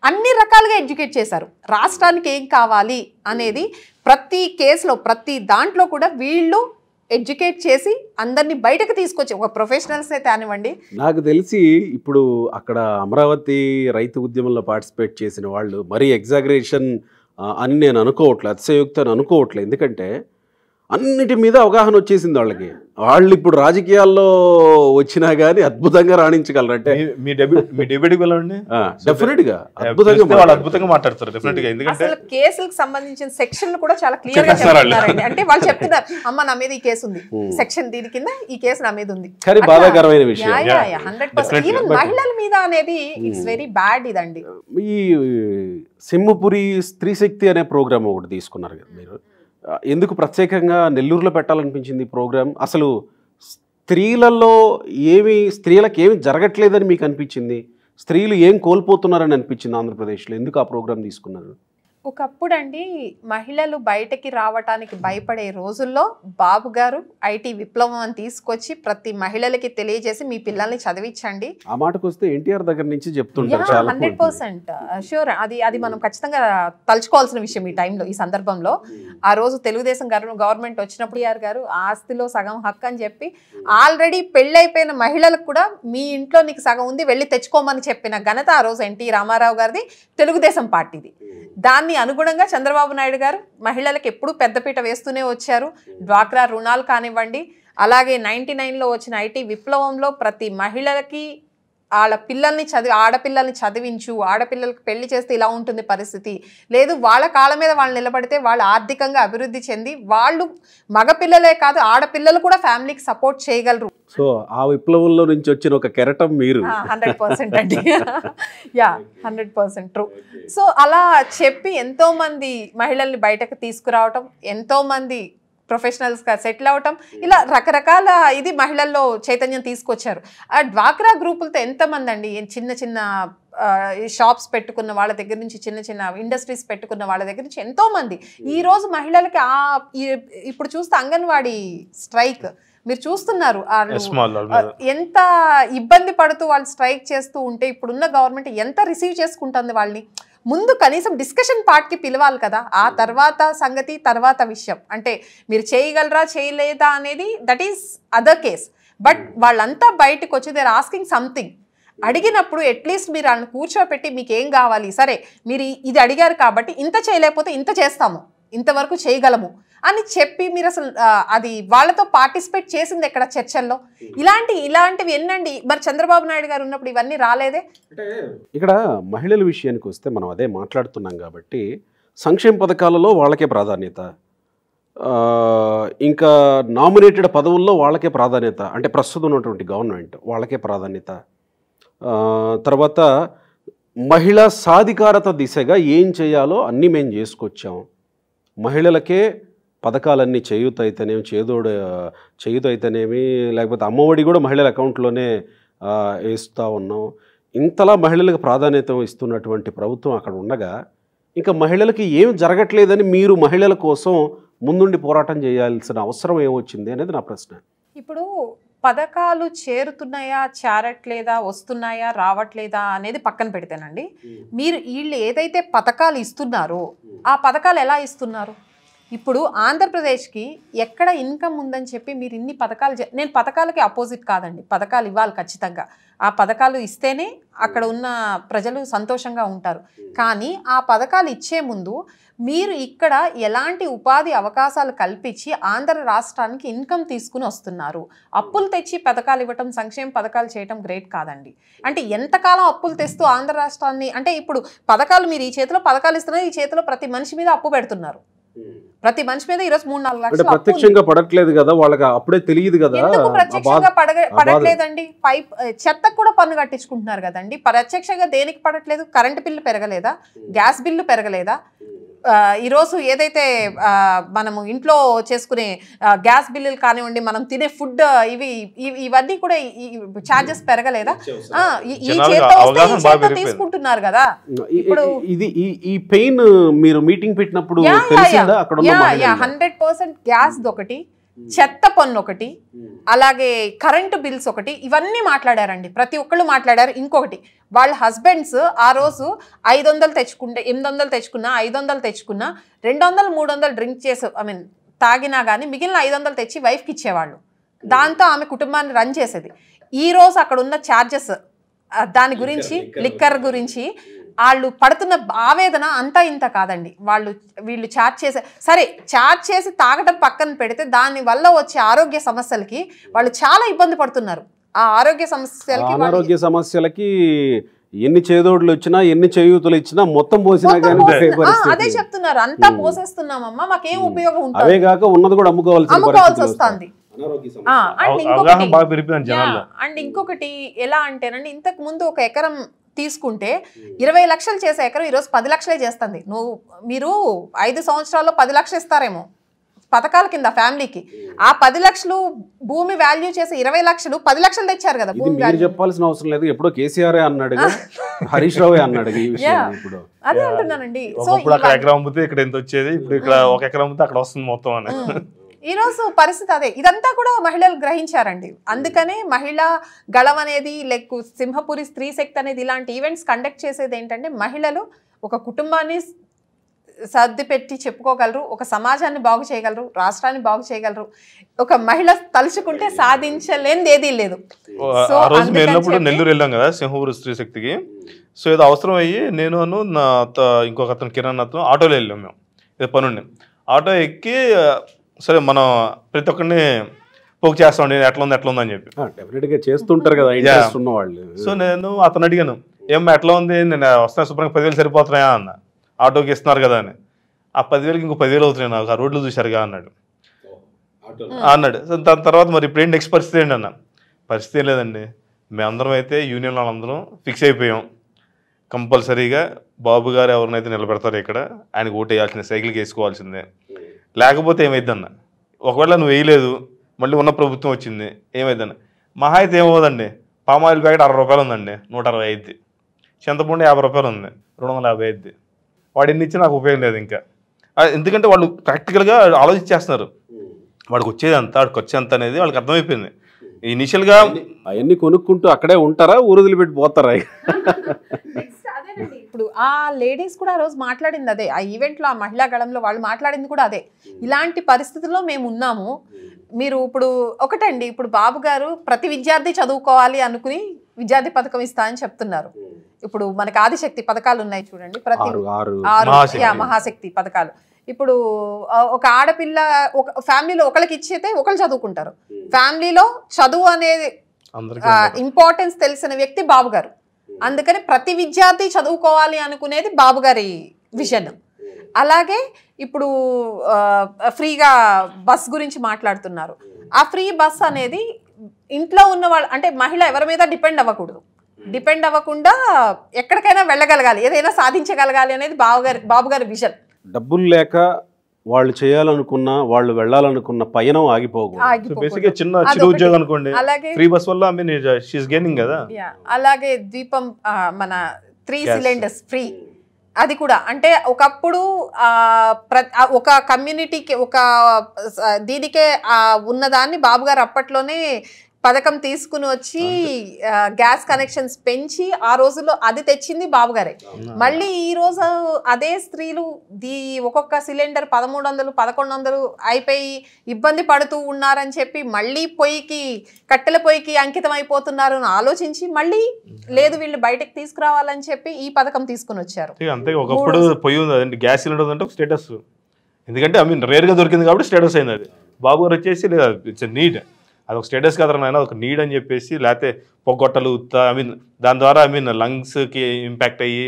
అన్ని రకాలుగా ఎడ్యుకేట్ చేశారు. రాష్ట్రానికి ఏం కావాలి అనేది ప్రతి కేసులో ప్రతి దాంట్లో కూడా వీళ్ళు ఎడ్యుకేట్ చేసి అందరినీ బయటకు తీసుకొచ్చి ఒక ప్రొఫెషనల్స్ అయితే అనివ్వండి. నాకు తెలిసి ఇప్పుడు అక్కడ అమరావతి రైతు ఉద్యమంలో పార్టిసిపేట్ చేసిన వాళ్ళు మరీ ఎగ్జాగరేషన్ అని నేను అనుకోవట్లేదు, అతిశయోక్తి అని అనుకోవట్లేదు. ఎందుకంటే అన్నిటి మీద అవగాహన వచ్చేసింది వాళ్ళకి. వాళ్ళు ఇప్పుడు రాజకీయాల్లో వచ్చినా గానీ అద్భుతంగా రాణించగలరు. అంటే మీ డెబ్యూటీకి వెళ్ళండి, డెఫినెట్ గా అద్భుతంగా మాట్లాడతారు. డెఫినెట్ గా ఎందుకంటే అసలు కేసులకు సంబంధించిన సెక్షన్లు కూడా చాలా క్లియర్ గా చెప్తున్నారండి. అంటే వాళ్ళు చెప్తున్నారు అమ్మ నా మీద ఈ కేసు ఉంది, సెక్షన్ దీని కింద ఈ కేసు నా మీద ఉంది. కానీ బాధాకరమైన విషయం 100% ఈవెన్ మహిళల మీద అనేది ఇట్స్ వెరీ బ్యాడ్. ఇదండి ఈ సింహపురి స్త్రీ శక్తి అనే ప్రోగ్రామ్ ఒకటి తీసుకున్నారు కదా మీరు. ఎందుకు ప్రత్యేకంగా నెల్లూరులో పెట్టాలనిపించింది ఈ ప్రోగ్రామ్? అసలు స్త్రీలకు ఏమి జరగట్లేదని మీకు అనిపించింది? స్త్రీలు ఏం కోల్పోతున్నారని అనిపించింది ఆంధ్రప్రదేశ్లో? ఎందుకు ఆ ప్రోగ్రామ్ తీసుకున్నారు? ఒకప్పుడు అండి మహిళలు బయటకి రావటానికి భయపడే రోజుల్లో బాబు గారు ఐటీ విప్లవం అని తీసుకొచ్చి ప్రతి మహిళలకి తెలియజేసి మీ పిల్లల్ని చదివించండి. ఆ మాటకు వస్తే ఎన్టీఆర్ దగ్గర నుంచి చెప్తుంటారు 100% షూర్. అది మనం ఖచ్చితంగా తలుచుకోవాల్సిన విషయం ఈ టైంలో, ఈ సందర్భంలో. ఆ రోజు తెలుగుదేశం గవర్నమెంట్ వచ్చినప్పుడు ఆర్ గారు ఆస్తిలో సగం హక్కు అని చెప్పి ఆల్రెడీ పెళ్ళైపోయిన మహిళలకు కూడా మీ ఇంట్లో నీకు సగం ఉంది వెళ్ళి తెచ్చుకోమని చెప్పిన ఘనత ఆ రోజు ఎన్టీ రామారావు గారిది, తెలుగుదేశం పార్టీది. దాన్ని అనుగుణంగా చంద్రబాబు నాయుడు గారు మహిళలకు ఎప్పుడూ పెద్దపీట వేస్తూనే వచ్చారు. డ్వాక్రా రుణాలు కానివ్వండి, అలాగే 99లో వచ్చిన ఐటీ విప్లవంలో ప్రతి మహిళలకి ఆడపిల్లల్ని చదివించు, ఆడపిల్లలకి పెళ్లి చేస్తే ఇలా ఉంటుంది పరిస్థితి లేదు, వాళ్ళ కాళ్ళ మీద వాళ్ళు నిలబడితే వాళ్ళు ఆర్థికంగా అభివృద్ధి చెంది వాళ్ళు మగపిల్లలే కాదు ఆడపిల్లలు కూడా ఫ్యామిలీకి సపోర్ట్ చేయగలరు. సో ఆ విప్లవంలో నుంచి వచ్చిన ఒక కెరటం మీరు. 100% అండి. Yeah 100% true. సో అలా చెప్పి ఎంతో మంది మహిళల్ని బయటకు తీసుకురావటం, ఎంతో మంది ప్రొఫెషనల్స్గా సెటిల్ అవటం, ఇలా రకరకాల ఇది మహిళల్లో చైతన్యం తీసుకొచ్చారు. ఆ డ్వాక్రా గ్రూపులతో ఎంతమంది అండి, చిన్న చిన్న షాప్స్ పెట్టుకున్న వాళ్ళ దగ్గర నుంచి, చిన్న చిన్న ఇండస్ట్రీస్ పెట్టుకున్న వాళ్ళ దగ్గర నుంచి ఎంతోమంది ఈరోజు మహిళలకి ఇప్పుడు చూస్తే అంగన్వాడీ స్ట్రైక్ మీరు చూస్తున్నారు, ఎంత ఇబ్బంది పడుతూ వాళ్ళు స్ట్రైక్ చేస్తూ ఉంటే ఇప్పుడున్న గవర్నమెంట్ ఎంత రిసీవ్ చేసుకుంటుంది వాళ్ళని. ముందు కనీసం డిస్కషన్ పార్ట్కి పిలవాలి కదా, ఆ తర్వాత సంగతి తర్వాత విషయం. అంటే మీరు చేయగలరా చేయలేదా అనేది that is other case. But వాళ్ళంతా బయటకు వచ్చి దే ఆర్ ఆస్కింగ్ సంథింగ్. అడిగినప్పుడు అట్లీస్ట్ మీరు వాళ్ళని కూర్చోపెట్టి మీకు ఏం కావాలి, సరే మీరు ఇది అడిగారు కాబట్టి ఇంత చేయలేకపోతే ఇంత చేస్తాము, ఇంతవరకు చేయగలము అని చెప్పి మీరు అసలు అది వాళ్ళతో పార్టిసిపేట్ చేసింది ఎక్కడ చర్చల్లో? ఇలాంటివి ఎన్నండి. మరి చంద్రబాబు నాయుడు గారు ఉన్నప్పుడు ఇవన్నీ రాలేదే. ఇక్కడ మహిళల విషయానికి వస్తే మనం అదే మాట్లాడుతున్నాం కాబట్టి సంక్షేమ పథకాలలో వాళ్ళకే ప్రాధాన్యత, ఇంకా నామినేటెడ్ పదవుల్లో వాళ్ళకే ప్రాధాన్యత, అంటే ప్రస్తుతం ఉన్నటువంటి గవర్నమెంట్ వాళ్ళకే ప్రాధాన్యత. తర్వాత మహిళా సాధికారత దిశగా ఏం చేయాలో అన్నీ మేము చేసుకొచ్చాం. మహిళలకే పథకాలన్నీ చేయూత అయితేనేమి, చేయూత అయితేనేమి, లేకపోతే అమ్మఒడి కూడా మహిళల అకౌంట్లోనే వేస్తూ ఉన్నాం. ఇంతలా మహిళలకు ప్రాధాన్యత ఇస్తున్నటువంటి ప్రభుత్వం అక్కడ ఉండగా ఇంకా మహిళలకి ఏం జరగట్లేదని మీరు మహిళల కోసం ముందుండి పోరాటం చేయాల్సిన అవసరం ఏమొచ్చింది అనేది నా ప్రశ్న. ఇప్పుడు పథకాలు చేరుతున్నాయా, చేరట్లేదా, వస్తున్నాయా, రావట్లేదా అనేది పక్కన పెడితేనండి, మీరు వీళ్ళు ఏదైతే పథకాలు ఇస్తున్నారో ఆ పథకాలు ఎలా ఇస్తున్నారు? ఇప్పుడు ఆంధ్రప్రదేశ్కి ఎక్కడ ఇన్కమ్ ఉందని చెప్పి మీరు ఇన్ని పథకాలు నేను పథకాలకి అపోజిట్ కాదండి, పథకాలు ఇవ్వాలి ఖచ్చితంగా. ఆ పథకాలు ఇస్తేనే అక్కడ ఉన్న ప్రజలు సంతోషంగా ఉంటారు. కానీ ఆ పథకాలు ఇచ్చే ముందు మీరు ఇక్కడ ఎలాంటి ఉపాధి అవకాశాలు కల్పించి ఆంధ్ర రాష్ట్రానికి ఇన్కమ్ తీసుకుని వస్తున్నారు? అప్పులు తెచ్చి పథకాలు ఇవ్వటం, సంక్షేమ పథకాలు చేయటం గ్రేట్ కాదండి. అంటే ఎంతకాలం అప్పులు తెస్తూ ఆంధ్ర రాష్ట్రాన్ని, అంటే ఇప్పుడు పథకాలు మీరు ఈ చేతిలో పథకాలు ఇస్తున్నారు, ఈ చేతిలో ప్రతి మనిషి మీద అప్పు పెడుతున్నారు. ప్రతి మనిషి మీద ఈరోజు 3-4 లక్షలు ప్రత్యక్షంగా పడట్లేదు కదా, వాళ్ళకి అప్పుడే తెలియదు కదా. ఎందుకు ప్రత్యక్షంగా పడట్లేదండి? పైప్ చెత్తకు కూడా పన్ను కట్టించుకుంటున్నారు కదండి. ప్రత్యక్షంగా దేనికి పడట్లేదు? కరెంటు బిల్లు పెరగలేదా? గ్యాస్ బిల్లు పెరగలేదా? ఈరోజు ఏదైతే మనము ఇంట్లో చేసుకునే గ్యాస్ బిల్లులు కానివ్వండి, మనం తినే ఫుడ్, ఇవన్నీ కూడా ఛార్జెస్ పెరగలేదా? ఈ చేత తీసుకుంటున్నారు కదా. ఇప్పుడు ఇది ఈ పెయిన్ మీరు మీటింగ్ పెట్టినప్పుడు 100% గ్యాస్ ఒకటి, చెత్త పన్ను ఒకటి, అలాగే కరెంటు బిల్స్ ఒకటి, ఇవన్నీ మాట్లాడారండి. ప్రతి ఒక్కళ్ళు మాట్లాడారు. ఇంకొకటి, వాళ్ళ హస్బెండ్స్ ఆ రోజు 500 తెచ్చుకుంటే, 800 తెచ్చుకున్నా, 500 తెచ్చుకున్నా, 200, 300 డ్రింక్ చేసి తాగినా కానీ మిగిలిన 500 తెచ్చి వైఫ్కి ఇచ్చేవాళ్ళు. దాంతో ఆమె కుటుంబాన్ని రన్ చేసేది. ఈ రోజు అక్కడ ఉన్న ఛార్జెస్, దాని గురించి, లిక్కర్ గురించి వాళ్ళు పడుతున్న ఆవేదన అంతా ఇంత కాదండి. వీళ్ళు ఛార్జ్ చేసే, సరే ఛార్జ్ చేసి తాగటం పక్కన పెడితే దానివల్ల వచ్చే ఆరోగ్య సమస్యలకి వాళ్ళు చాలా ఇబ్బంది పడుతున్నారు. ఆ అనారోగ్య సమస్యలకి ఎన్ని చేదోడులు వచ్చినా, ఎన్ని చేయూతలు ఇచ్చినా మొత్తం పోసినా కానీ అదే చెప్తున్నారు, అంతా పోసేస్తున్నామమ్మా, మాకేం ఉపయోగం ఉంటుంది? అవే కాక ఉన్నది కూడా అమ్ముకోవాల్సి వస్తుంది. అండ్ ఇంకొకటి ఎలా అంటేనండి, ఇంతకు ముందు ఒక ఎకరం తీసుకుంటే 20 లక్షలు చేసే ఎకరం ఈరోజు 10 లక్షలే చేస్తుంది. మీరు 5 సంవత్సరాల్లో 10 లక్షలు ఇస్తారేమో పథకాల కింద ఫ్యామిలీకి. ఆ 10 లక్షలు భూమి వాల్యూ చేసి 20 లక్షలు 10 లక్షలు తెచ్చారు కదా. మీరు చెప్పాల్సిన అవసరం లేదు, ఎప్పుడో కేసీఆర్ అన్నాడు, హరీష్ రావు అన్నాడు. అదే అంటున్నానండి. సో ఎకరం అమ్మితే ఇక్కడ ఎంత వచ్చేది, ఇప్పుడు ఇక్కడ ఒక ఎకరం అమ్మితే అక్కడ వస్తుంది మొత్తం అని. ఈ రోజు పరిస్థితి అదే. ఇదంతా కూడా మహిళలు గ్రహించారండి. అందుకనే మహిళా గళం అనేది, సింహపురి స్త్రీ శక్తి అనేది, ఇలాంటి ఈవెంట్స్ కండక్ట్ చేసేది ఏంటంటే, మహిళలు ఒక కుటుంబాన్ని సర్ది పెట్టి చెప్పుకోగలరు, ఒక సమాజాన్ని బాగు చేయగలరు, రాష్ట్రాన్ని బాగు చేయగలరు. ఒక మహిళ తలుచుకుంటే సాధించలేనిది ఏదీ లేదు. ఆ రోజు మేము వెళ్ళినప్పుడు నెల్లూరు వెళ్ళాం కదా సింహపురి స్త్రీ శక్తికి. సో ఏదో అవసరం అయ్యి నేను ఇంకొక అతను కిరణ్ అతను ఆటోలో వెళ్ళాం. మేము ఏదో పనుండి ఆటో ఎక్కి, సరే మనం ప్రతి ఒక్కరిని పోక్ చేస్తాం, ఎట్లా ఉంది అని చెప్పి డెఫినెట్గా చేస్తుంటారు కదా ఇంట్రెస్ట్ ఉన్న వాళ్ళు. సో నేను అతను అడిగాను, ఏమ్మా ఎట్లా ఉంది, నేను వస్తున్నా శుభ్రంగా 10,000 సరిపోతున్నాయా అన్న. ఆటోకి ఇస్తున్నారు కదా అని. ఆ 10,000కి ఇంకో 10,000 అవుతున్నాయి నాకు, ఆ రోడ్లు చూశారుగా అన్నాడు. సో దాని తర్వాత మరి ఇప్పుడు ఏంటి నెక్స్ట్ పరిస్థితి ఏంటి అన్న. పరిస్థితి ఏం లేదండి, మేమందరం అయితే యూనియన్ వాళ్ళందరం ఫిక్స్ అయిపోయాం, కంపల్సరీగా బాబు గారు ఎవరినైతే నిలబెడతారో ఇక్కడ ఆయనకు ఓటు వేయాల్సిందే, సైకిల్కి వేసుకోవాల్సిందే. లేకపోతే ఏమైద్దన్న, ఒకవేళ నువ్వు వేయలేదు మళ్ళీ ఉన్న ప్రభుత్వం వచ్చింది ఏమైద్దన్న, మహా అయితే ఏమవుదండి, పామాయిల్ ప్యాకెట్ 60 రూపాయలు ఉందండి, 160 అయింది. చింతపండు 50 రూపాయలు ఉంది, 250 అయింది. వాడు ఎన్ని ఇచ్చి నాకు ఉపయోగం లేదు ఇంకా. ఎందుకంటే వాళ్ళు ప్రాక్టికల్గా ఆలోచించేస్తున్నారు, వాడికి వచ్చేది ఎంత, వాడికి ఖర్చు ఎంత అనేది వాళ్ళకి అర్థమైపోయింది. ఇనిషియల్గా అవన్నీ కొనుక్కుంటూ అక్కడే ఉంటారా, ఊరుదిలి పెట్టి పోతారా? ఇప్పుడు ఆ లేడీస్ కూడా ఆ రోజు మాట్లాడింది అదే. ఆ ఈవెంట్లో, ఆ మహిళా గళంలో వాళ్ళు మాట్లాడింది కూడా అదే. ఇలాంటి పరిస్థితుల్లో మేము ఉన్నాము. మీరు ఇప్పుడు ఒకటండి, ఇప్పుడు బాబు గారు ప్రతి విద్యార్థి చదువుకోవాలి అనుకుని విద్యార్థి పథకం ఇస్తా అని చెప్తున్నారు. ఇప్పుడు మనకి ఆదిశక్తి పథకాలు ఉన్నాయి చూడండి, ప్రతి 6 మహాశక్తి పథకాలు. ఇప్పుడు ఒక ఆడపిల్ల ఒక ఫ్యామిలీలో ఒకళ్ళకి ఇచ్చితే ఒకళ్ళు చదువుకుంటారు. ఫ్యామిలీలో చదువు అనేది ఇంపార్టెన్స్ తెలిసిన వ్యక్తి బాబు గారు. అందుకని ప్రతి విద్యార్థి చదువుకోవాలి అనుకునేది బాబు గారి విజన్. అలాగే ఇప్పుడు ఫ్రీగా బస్ గురించి మాట్లాడుతున్నారు. ఆ ఫ్రీ బస్ అనేది ఇంట్లో ఉన్న వాళ్ళు అంటే మహిళ ఎవరి మీద డిపెండ్ అవ్వకూడదు, డిపెండ్ అవ్వకుండా ఎక్కడికైనా వెళ్ళగలగాలి, ఏదైనా సాధించగలగాలి అనేది బాబు గారి విజన్. డబ్బులు లేక వాళ్ళు చేయాలనుకున్న వాళ్ళు వెళ్ళాలనుకున్న పయనం ఆగిపోకూడదు. బేసిక్గా చిన్న చిరు ఉద్యోగం అనుకోండి, ఫ్రీ బస్ వల్ల షీస్ గెయినింగ్ కదా. అలాగే దీపం మన 3 సిలిండర్స్ ఫ్రీ, అది కూడా అంటే ఒకప్పుడు ఒక కమ్యూనిటీకి ఒక దీనికే ఉన్నదాన్ని బాబు గారు అప్పట్లోనే పథకం తీసుకుని వచ్చి గ్యాస్ కనెక్షన్స్ పెంచి ఆ రోజుల్లో అది తెచ్చింది బాబు గారే. మళ్ళీ ఈ రోజు అదే స్త్రీలు ఒక్కొక్క సిలిండర్ 1300 1100 అయిపోయి ఇబ్బంది పడుతూ ఉన్నారని చెప్పి మళ్ళీ కట్టెల పొయ్యికి అంకితం అయిపోతున్నారు అని ఆలోచించి మళ్ళీ లేదు వీళ్ళు బయటకు తీసుకురావాలని చెప్పి ఈ పథకం తీసుకుని వచ్చారు. అంతే, ఒకప్పుడు పొయ్యి ఉంది, గ్యాస్ సిలిండర్ అంటే స్టేటస్, ఎందుకంటే రేర్గా దొరికింది కాబట్టి స్టేటస్ అయింది. అది బాబు గారు వచ్చేసి లేదా ఇట్స్ నీడ్, అది ఒక స్టేటస్ కదరా నాయన, ఒక నీడ్ అని చెప్పేసి, లేకపోతే పొగొట్టలు దాని ద్వారా లంగ్స్కి ఇంపాక్ట్ అయ్యి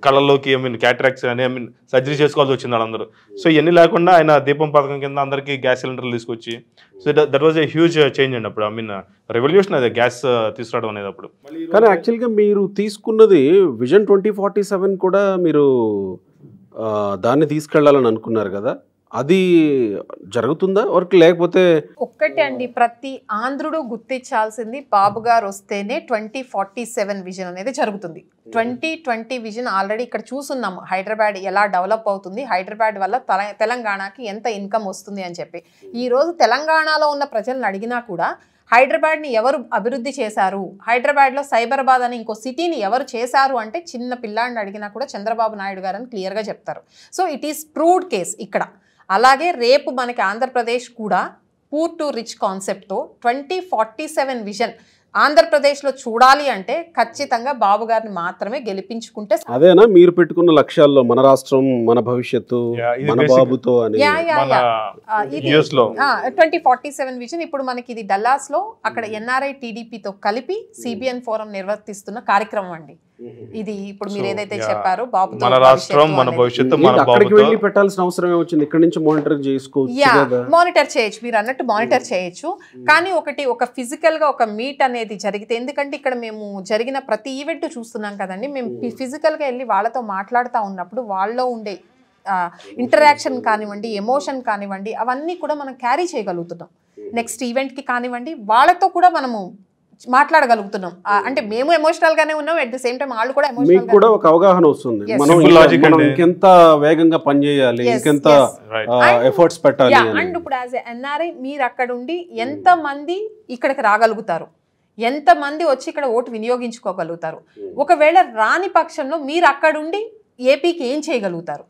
కళ్ళల్లోకి క్యాటరాక్ట్స్ అని సర్జరీ చేసుకోవాల్సి వచ్చింది వాళ్ళందరూ. సో ఇవన్నీ లేకుండా ఆయన దీపం పథకం కింద అందరికీ గ్యాస్ సిలిండర్లు తీసుకొచ్చి, so that was a huge change అండి అప్పుడు. రెవల్యూషన్ అదే గ్యాస్ తీసుకురావడం అనేది అప్పుడు. కానీ యాక్చువల్గా మీరు తీసుకున్నది విజన్ 2047 కూడా మీరు దాన్ని తీసుకెళ్లాలని అనుకున్నారు కదా, అది జరుగుతుందా వర్క్ లేకపోతే? ఒక్కటే అండి, ప్రతి ఆంధ్రుడు గుర్తించాల్సింది బాబు గారు వస్తేనే 2047 విజన్ అనేది జరుగుతుంది. 2020 విజన్ ఆల్రెడీ ఇక్కడ చూస్తున్నాము, హైదరాబాద్ ఎలా డెవలప్ అవుతుంది, హైదరాబాద్ వల్ల తెలంగాణకి ఎంత ఇన్కమ్ వస్తుంది అని చెప్పి. ఈరోజు తెలంగాణలో ఉన్న ప్రజలను అడిగినా కూడా హైదరాబాద్ని ఎవరు అభివృద్ధి చేశారు, హైదరాబాద్లో సైబరాబాద్ అని ఇంకో సిటీని ఎవరు చేశారు అంటే చిన్న పిల్లాడిని అడిగినా కూడా చంద్రబాబు నాయుడు గారు అని క్లియర్గా చెప్తారు. So it is proved case ఇక్కడ. అలాగే రేపు మనకి ఆంధ్రప్రదేశ్ కూడా పూర్ టు రిచ్ కాన్సెప్ట్తో 2047 విజన్ ఆంధ్రప్రదేశ్లో చూడాలి అంటే ఖచ్చితంగా బాబు గారిని మాత్రమే గెలిపించుకుంటే. అదేనా మీరు పెట్టుకున్న లక్ష్యాల్లో మన రాష్ట్రం మన భవిష్యత్తు మన బాబుతో అని? 2047 విజన్ ఇప్పుడు మనకి ఇది డల్లాస్ లో అక్కడ ఎన్ఆర్ఐ టీడీపీతో కలిపి సిబిఎన్ ఫోరం నిర్వర్తిస్తున్న కార్యక్రమం అండి ఇది. ఇప్పుడు మీరు ఏదైతే చెప్పారో బాబుతో మన రాష్ట్రం మన భవిష్యత్తు మన అక్కడికి వెళ్ళి పెట్టాల్సిన అవసరం ఏమొచ్చింది? ఇక్కడ నుంచి మానిటర్ చేసుకోవచ్చు, మానిటర్ చేయొచ్చు, మీరు అన్నట్టు మానిటర్ చేయొచ్చు. కానీ ఒక ఫిజికల్ గా ఒక మీట్ అనేది జరిగితే, ఎందుకంటే ఇక్కడ మేము జరిగిన ప్రతి ఈవెంట్ చూస్తున్నాం కదండి, మేము ఫిజికల్ గా వెళ్ళి వాళ్ళతో మాట్లాడుతూ ఉన్నప్పుడు వాళ్ళలో ఉండే ఇంటరాక్షన్ కానివ్వండి, ఎమోషన్ కానివ్వండి, అవన్నీ కూడా మనం క్యారీ చేయగలుగుతున్నాం. నెక్స్ట్ ఈవెంట్కి కానివ్వండి వాళ్ళతో కూడా మనము మాట్లాడగలుగుతున్నాం. అంటే మేము ఎమోషనల్ గానే ఉన్నాం, అట్ ది సేమ్ టైం వాళ్ళు కూడా ఎమోషనల్ మీకు కూడా ఒక అవగాహన వస్తుంది, మనం ఇంకెంత వేగంగా పనిచేయాలి, ఇంకెంత ఎఫర్ట్స్ పెట్టాలి. అండ్ ఇప్పుడు యాజ్ ఎన్ఆర్ఐ మీరు అక్కడ ఉండి ఎంత మంది ఇక్కడికి రాగలుగుతారు, ఎంత మంది వచ్చి ఇక్కడ ఓటు వినియోగించుకోగలుగుతారు, ఒకవేళ రాని పక్షంలో మీరు అక్కడుండి ఏపీకి ఏం చేయగలుగుతారు,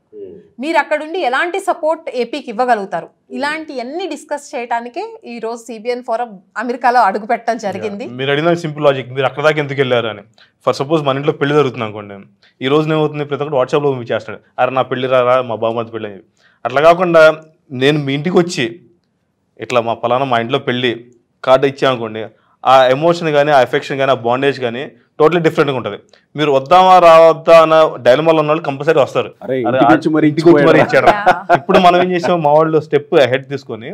మీరు అక్కడుండి ఎలాంటి సపోర్ట్ ఏపీకి ఇవ్వగలుగుతారు, ఇలాంటి అన్ని డిస్కస్ చేయడానికే ఈ రోజు సిబిఎన్ ఫోరం అమెరికాలో అడుగు పెట్టడం జరిగింది. మీరు అడిగిన సింపుల్ లాజిక్, మీరు అక్కడ దాకా ఎందుకు వెళ్ళారు అని. ఫర్ సపోజ్ మన ఇంట్లో పెళ్లి జరుగుతుంది అనుకోండి, ఈ రోజు ఏమవుతుంది, ప్రతి ఒక్కటి వాట్సాప్లో చేస్తాడు, అరే నా పెళ్లి రా, మా బామ్మది పెళ్ళి అని. అట్లా కాకుండా నేను మీ ఇంటికి వచ్చి ఇట్లా మా పలానా మా ఇంట్లో పెళ్ళి కార్డు ఇచ్చామనుకోండి, ఆ ఎమోషన్ కానీ ఆ ఎఫెక్షన్ కానీ ఆ బాండేజ్ కానీ టోటలీ డిఫరెంట్గా ఉంటుంది. మీరు వద్దామా రావద్దా అన్న డైలమాలో ఉన్న వాళ్ళు కంపల్సరీ వస్తారు, ఇచ్చాడు. ఇప్పుడు మనం ఏం చేసాం, మా వాళ్ళు స్టెప్ హెడ్ తీసుకొని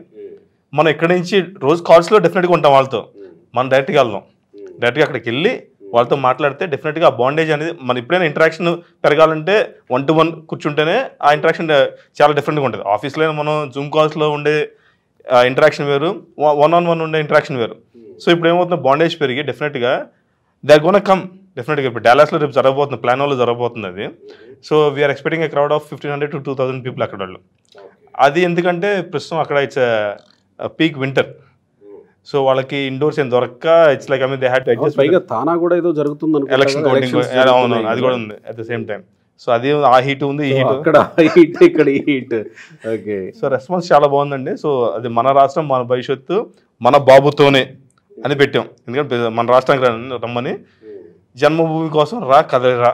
మనం ఇక్కడ నుంచి రోజు కాల్స్లో డెఫినెట్గా ఉంటాం వాళ్ళతో, మనం డైరెక్ట్గా వెళ్దాం, డైరెక్ట్గా అక్కడికి వెళ్ళి వాళ్ళతో మాట్లాడితే డెఫినెట్గా ఆ బాండేజ్ అనేది మనం ఎప్పుడైనా ఇంటరాక్షన్ పెరగాలంటే 1-to-1 కూర్చుంటేనే ఆ ఇంటరాక్షన్ చాలా డిఫరెంట్గా ఉంటుంది. ఆఫీస్లో మనం జూమ్ కాల్స్లో ఉండే ఇంటరాక్షన్ వేరు, 1-on-1 ఉండే ఇంటరాక్షన్ వేరు. సో ఇప్పుడు ఏమవుతుంది, బాండేజ్ పెరిగి డెఫినెట్గా దే ఆర్ గోనా కమ్. డెఫినెట్గా ఇప్పుడు డాలాస్లో రేపు జరగబోతుంది, ప్లాన్లో జరగబోతుంది అది. So we're expecting a crowd of 1500 to 2000 people అక్కడ వాళ్ళు. అది ఎందుకంటే ప్రస్తుతం అక్కడ ఇట్స్ పీక్ వింటర్, సో వాళ్ళకి ఇండోర్స్ ఏం దొరక్క it's like they had to adjust. పైగా తానా కూడా ఏదో జరుగుతుంది, ఎలక్షన్ కౌంటింగ్ అది కూడా ఉంది at the same time. So అది ఆ హీట్ ఉంది, ఈ హీట్ అక్కడ ఇక్కడ హీట్. ఓకే, సో రెస్పాన్స్ చాలా బాగుందండి. సో అది మన రాష్ట్రం మన భవిష్యత్తు మన బాబుతోనే అని పెట్టాం, ఎందుకంటే మన రాష్ట్రానికి రమ్మని, జన్మభూమి కోసం రా కదలిరా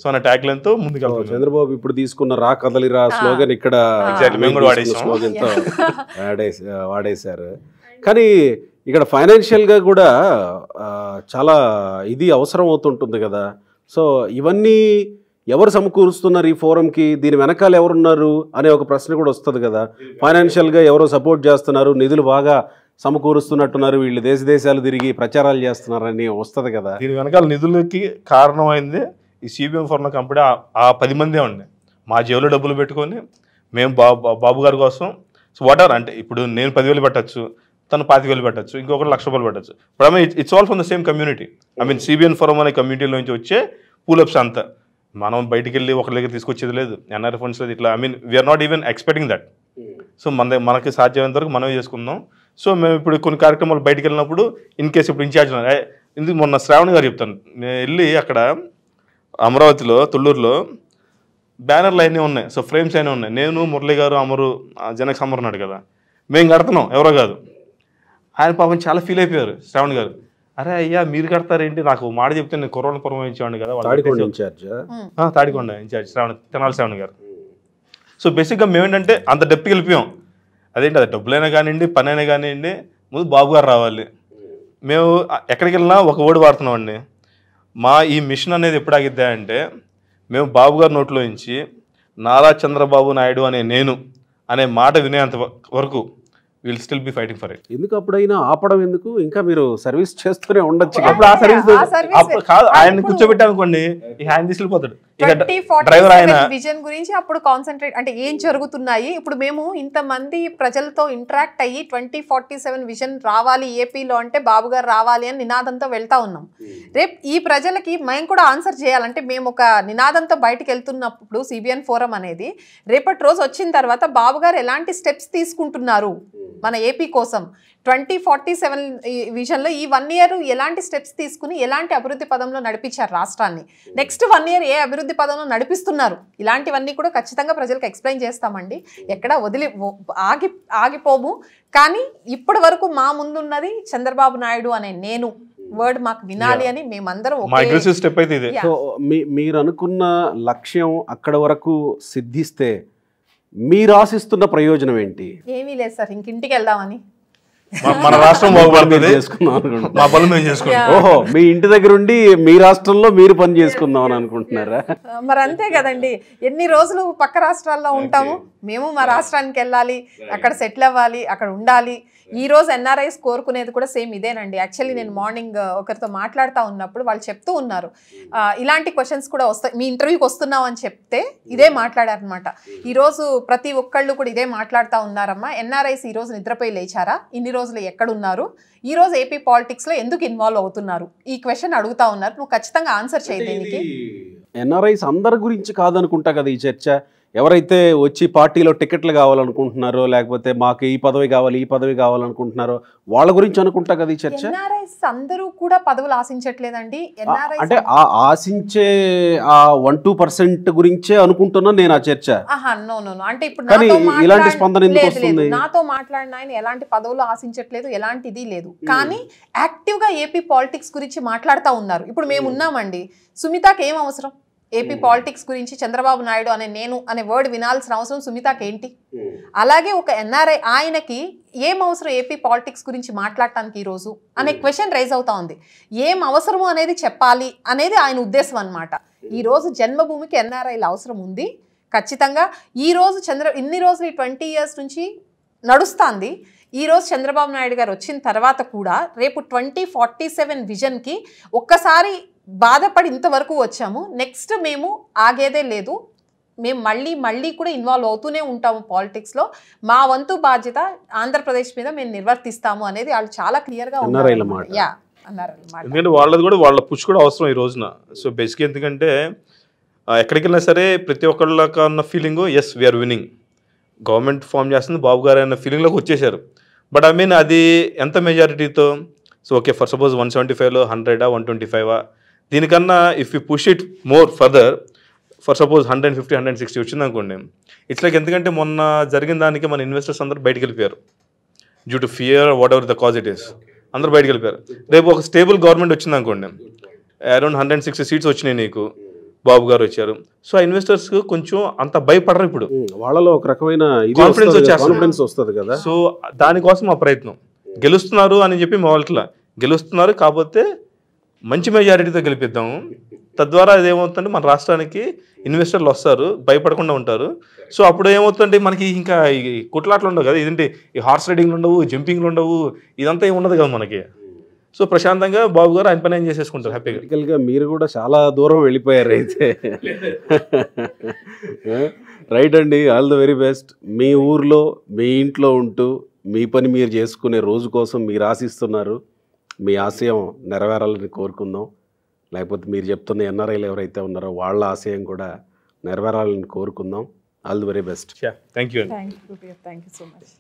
సో అనే ట్యాగ్ లైన్ తో ముందుకు వెళ్తాం. చంద్రబాబు ఇప్పుడు తీసుకున్న రా కదలిరా స్లోగన్ ఇక్కడ వాడేశారు. కానీ ఇక్కడ ఫైనాన్షియల్గా కూడా చాలా ఇది అవసరం అవుతుంటుంది కదా. సో ఇవన్నీ ఎవరు సమకూరుస్తున్నారు ఈ ఫోరంకి, దీని వెనకాల ఎవరున్నారు అనే ఒక ప్రశ్న కూడా వస్తుంది కదా. ఫైనాన్షియల్గా ఎవరో సపోర్ట్ చేస్తున్నారు, నిధులు బాగా సమకూరుస్తున్నట్టున్నారు, వీళ్ళు దేశాలు తిరిగి ప్రచారాలు చేస్తున్నారని వస్తుంది కదా. దీని వెనకాల నిధులకి కారణమైంది ఈ సిబిఎన్ ఫోరం కంపెనీ. ఆ 10 మందే ఉండే మా జేబులో డబ్బులు పెట్టుకొని మేము బాబు గారి కోసం. సో వాట్ అంటే ఇప్పుడు నేను 10,000 పెట్టచ్చు, తను 25,000 పెట్టచ్చు, ఇంకొకరు 1,00,000 పెట్టచ్చు. ఇప్పుడు it's all from the same community. I mean CBN forum అనే కమ్యూనిటీలో నుంచి వచ్చే పూలప్స్ అంతా. మనం బయటికి వెళ్ళి ఒకరి దగ్గర తీసుకొచ్చేది లేదు, ఎన్ఆర్ఐ ఫండ్స్ లేదు, ఇట్లా. I mean we're not even expecting that. So మనకి సాధ్యమైనంత వరకు మనమే చేసుకుందాం. సో మేము ఇప్పుడు కొన్ని కార్యక్రమాలు బయటికి వెళ్ళినప్పుడు ఇన్ కేసు ఇప్పుడు ఇన్ఛార్జ్ ఎందుకు మొన్న శ్రావణి గారు చెప్తాను, నేను వెళ్ళి అక్కడ అమరావతిలో తుళ్ళూరులో బ్యానర్లు అన్నీ ఉన్నాయి, సో ఫ్రేమ్స్ అయినా ఉన్నాయి. నేను మురళి గారు అమరు జనక్ సమర్ ఉన్నాడు కదా, మేము కడుతున్నాం, ఎవరో కాదు. ఆయన పాపం చాలా ఫీల్ అయిపోయారు శ్రావణి గారు. అరే అయ్యా మీరు కడతారేంటి, నాకు మాట చెప్తే నేను కొరోనాపురం ఇచ్చేవాడిని కదా. తాడికొండ ఇన్ఛార్జ్ తెనాలి శ్రావణి గారు. సో బేసిక్గా మేమేంటంటే అంత డెప్త్కి వెళ్ళిపోయాం. అదేంటి అది డబ్బులైనా కానివ్వండి, పని అయినా కానివ్వండి, ముందు బాబు గారు రావాలి. మేము ఎక్కడికి వెళ్ళినా ఒక వర్డ్ వాడుతున్నామండి. మా ఈ మిషన్ అనేది ఎప్పుడు ఆగిద్దా అంటే, మేము బాబు గారి నోట్లో నుంచి నారా చంద్రబాబు నాయుడు అనే నేను అనే మాట వినేంత వరకు will still be fighting for it. ఎందుకు అప్పుడైనా ఆపడం ఎందుకు, ఇంకా మీరు సర్వీస్ చేస్తూనే ఉండొచ్చు. అప్పుడు ఆ సర్వీస్ కాదు, ఆయన కూర్చోబెట్టానుకోండి, ఆయన తీసుకెళ్ళిపోతాడు. డ్రైవర్ ఆయన విజన్ గురించి అప్పుడు కాన్సన్ట్రేట్ అంటే ఏం జరుగుతున్నాయి. ఇప్పుడు మేము ఇంతమంది ప్రజలతో ఇంటరాక్ట్ అయ్యి 2047 విజన్ రావాలి ఏపీలో అంటే బాబు గారు రావాలి అని నినాదంతో వెళ్తా ఉన్నాం. రేపు ఈ ప్రజలకి మేము కూడా ఆన్సర్ చేయాలంటే మేము ఒక నినాదంతో బయటకు వెళ్తున్నప్పుడు సిబిఎన్ ఫోరం అనేది రేపటి రోజు వచ్చిన తర్వాత బాబు గారు ఎలాంటి స్టెప్స్ తీసుకుంటున్నారు మన ఏపీ కోసం, 2047 విజన్లో ఈ 1 ఇయర్ ఎలాంటి స్టెప్స్ తీసుకుని ఎలాంటి అభివృద్ధి పదంలో నడిపించారు రాష్ట్రాన్ని, నెక్స్ట్ 1 ఇయర్ ఏ అభివృద్ధి పదంలో నడిపిస్తున్నారు, ఇలాంటివన్నీ కూడా ఖచ్చితంగా ప్రజలకు ఎక్స్ప్లెయిన్ చేస్తామండి. ఎక్కడ ఆగిపోము. కానీ ఇప్పటి వరకు మా ముందున్నది చంద్రబాబు నాయుడు అనే నేను వర్డ్ మాకు వినాలి అని మేమందరం. సో మీరు అనుకున్న లక్ష్యం అక్కడ వరకు సిద్ధిస్తే మీరు ఆశిస్తున్న ప్రయోజనం ఏంటి? ఏమీ లేదు సార్, ఇంటికి వెళ్దామని. మన రాష్ట్రం బాగుపడుతుంది, ఓహో మీ ఇంటి దగ్గర ఉండి మీ రాష్ట్రంలో మీరు పని చేసుకుందాం అని అనుకుంటున్నారా? మరి అంతే కదండి, ఎన్ని రోజులు పక్క రాష్ట్రాల్లో ఉంటాము, మేము మా రాష్ట్రానికి వెళ్ళాలి, అక్కడ సెటిల్ అవ్వాలి, అక్కడ ఉండాలి. ఈ రోజు ఎన్ఆర్ఐస్ కోరుకునేది కూడా సేమ్ ఇదేనండి. యాక్చువల్లీ నేను మార్నింగ్ ఒకరితో మాట్లాడుతూ ఉన్నప్పుడు వాళ్ళు చెప్తూ ఉన్నారు, ఇలాంటి క్వశ్చన్స్ కూడా వస్తాయి, మీ ఇంటర్వ్యూకి వస్తున్నాం అని చెప్తే ఇదే మాట్లాడారనమాట. ఈరోజు ప్రతి ఒక్కళ్ళు కూడా ఇదే మాట్లాడుతూ ఉన్నారమ్మా, ఎన్ఆర్ఐస్ ఈరోజు నిద్రపోయి లేచారా, ఇన్ని రోజులు ఎక్కడున్నారు, ఈ రోజు ఏపీ పాలిటిక్స్లో ఎందుకు ఇన్వాల్వ్ అవుతున్నారు, ఈ క్వశ్చన్ అడుగుతా ఉన్నారు. నువ్వు ఖచ్చితంగా ఆన్సర్ చేయి దీనికి. ఎన్ఆర్ఐస్ అందరి గురించి కాదనుకుంటా కదా ఈ చర్చ. ఎవరైతే వచ్చి పార్టీలో టికెట్లు కావాలనుకుంటున్నారో, లేకపోతే మాకు ఈ పదవి కావాలనుకుంటున్నారో వాళ్ళ గురించి అనుకుంటా కదా ఈ చర్చ. ఎన్ఆర్ఐస్ అందరూ కూడా పదవులు ఆశించట్లేదండి. అంటే ఆశించే ఆ 1-2% గురించే అనుకుంటున్నా నేను ఆ చర్చ. అంటే ఇప్పుడు ఇలాంటి స్పందన ఎందుకు వస్తుంది? నాతో మాట్లాడిన ఆయన ఎలాంటి పదవులు ఆశించట్లేదు, ఎలాంటిది లేదు. కానీ యాక్టివ్ గా ఏపీ పాలిటిక్స్ గురించి మాట్లాడుతూ ఉన్నారు. ఇప్పుడు మేము ఉన్నామండి, సుమితకి ఏం అవసరం ఏపీ పాలిటిక్స్ గురించి చంద్రబాబు నాయుడు అనే నేను అనే వర్డ్ వినాల్సిన అవసరం సుమితకి ఏంటి? అలాగే ఒక ఎన్ఆర్ఐ ఆయనకి ఏం అవసరం ఏపీ పాలిటిక్స్ గురించి మాట్లాడటానికి ఈ రోజు అనే క్వశ్చన్ రైజ్ అవుతా ఉంది. ఏం అవసరము అనేది చెప్పాలి అనేది ఆయన ఉద్దేశం అనమాట. ఈ రోజు జన్మభూమికి ఎన్ఆర్ఐల అవసరం ఉంది ఖచ్చితంగా. ఈ రోజు ఇన్ని రోజులు 20 years నుంచి నడుస్తుంది. ఈ రోజు చంద్రబాబు నాయుడు గారు వచ్చిన తర్వాత కూడా రేపు 2047 విజన్కి ఒక్కసారి బాధపడి ఇంతవరకు వచ్చాము. నెక్స్ట్ మేము ఆగేదే లేదు, మేము మళ్ళీ కూడా ఇన్వాల్వ్ అవుతూనే ఉంటాము పాలిటిక్స్లో. మా వంతు బాధ్యత ఆంధ్రప్రదేశ్ మీద మేము నిర్వర్తిస్తాము అనేది వాళ్ళు చాలా క్లియర్గా ఉన్నారు. ఎందుకంటే వాళ్ళది కూడా వాళ్ళ పుష్ కూడా అవసరం ఈ రోజున. సో బేసిక్గా ఎందుకంటే ఎక్కడికి వెళ్ళినా సరే ప్రతి ఒక్కళ్ళకి ఉన్న feeling as we're winning, government form చేస్తుంది బాబు గారు అన్న ఫీలింగ్లోకి వచ్చేసారు. బట్ ఐ మీన్ అది ఎంత మెజారిటీతో? సో ఓకే ఫర్ సపోజ్ 175లో 100 125 దీనికన్నా if you push it more further, for suppose 150 160 వచ్చింది అనుకోండి, ఇట్స్ లైక్ ఎందుకంటే మొన్న జరిగిన దానికి మన ఇన్వెస్టర్స్ అందరూ బయటకు వెళ్ళిపోయారు due to fear what ever the cause it is, అందరూ బయటకు వెళ్ళిపోయారు. రేపు ఒక స్టేబుల్ గవర్నమెంట్ వచ్చింది అనుకోండి, అరౌండ్ 160 seats వచ్చినాయి నీకు, బాబు గారు వచ్చారు. సో ఆ ఇన్వెస్టర్స్ కొంచెం అంత భయపడరు, ఇప్పుడు వాళ్ళలో ఒక రకమైన కాన్ఫిడెన్స్ వస్తుంది కదా. సో దానికోసం మా ప్రయత్నం. గెలుస్తున్నారు అని చెప్పి మా వాళ్ళకి గెలుస్తున్నారు, కాకపోతే మంచి మెజారిటీతో గెలిపిద్దాము. తద్వారా అదేమవుతుందంటే మన రాష్ట్రానికి ఇన్వెస్టర్లు వస్తారు, భయపడకుండా ఉంటారు. సో అప్పుడు ఏమవుతుందంటే మనకి ఇంకా ఈ కొట్లాట్లు ఉండవు కదా, ఇదేంటి ఈ హార్స్ రైడింగ్లు ఉండవు, జంపింగ్లు ఉండవు, ఇదంతా ఏమి ఉండదు కదా మనకి. సో ప్రశాంతంగా బాబు గారు ఆయన పని ఏం చేసేసుకుంటారు హ్యాపీగా. పొలిటికల్గా మీరు కూడా చాలా దూరం వెళ్ళిపోయారు అయితే. రైట్ అండి, ఆల్ ద వెరీ బెస్ట్. మీ ఊర్లో మీ ఇంట్లో ఉంటూ మీ పని మీరు చేసుకునే రోజు కోసం మీరు ఆశిస్తున్నారు. మీ ఆశయం నెరవేరాలని కోరుకుందాం. లేకపోతే మీరు చెప్తున్న ఎన్ఆర్ఐలు ఎవరైతే ఉన్నారో వాళ్ళ ఆశయం కూడా నెరవేరాలని కోరుకుందాం. All the very best. Thank you. Thank you so much.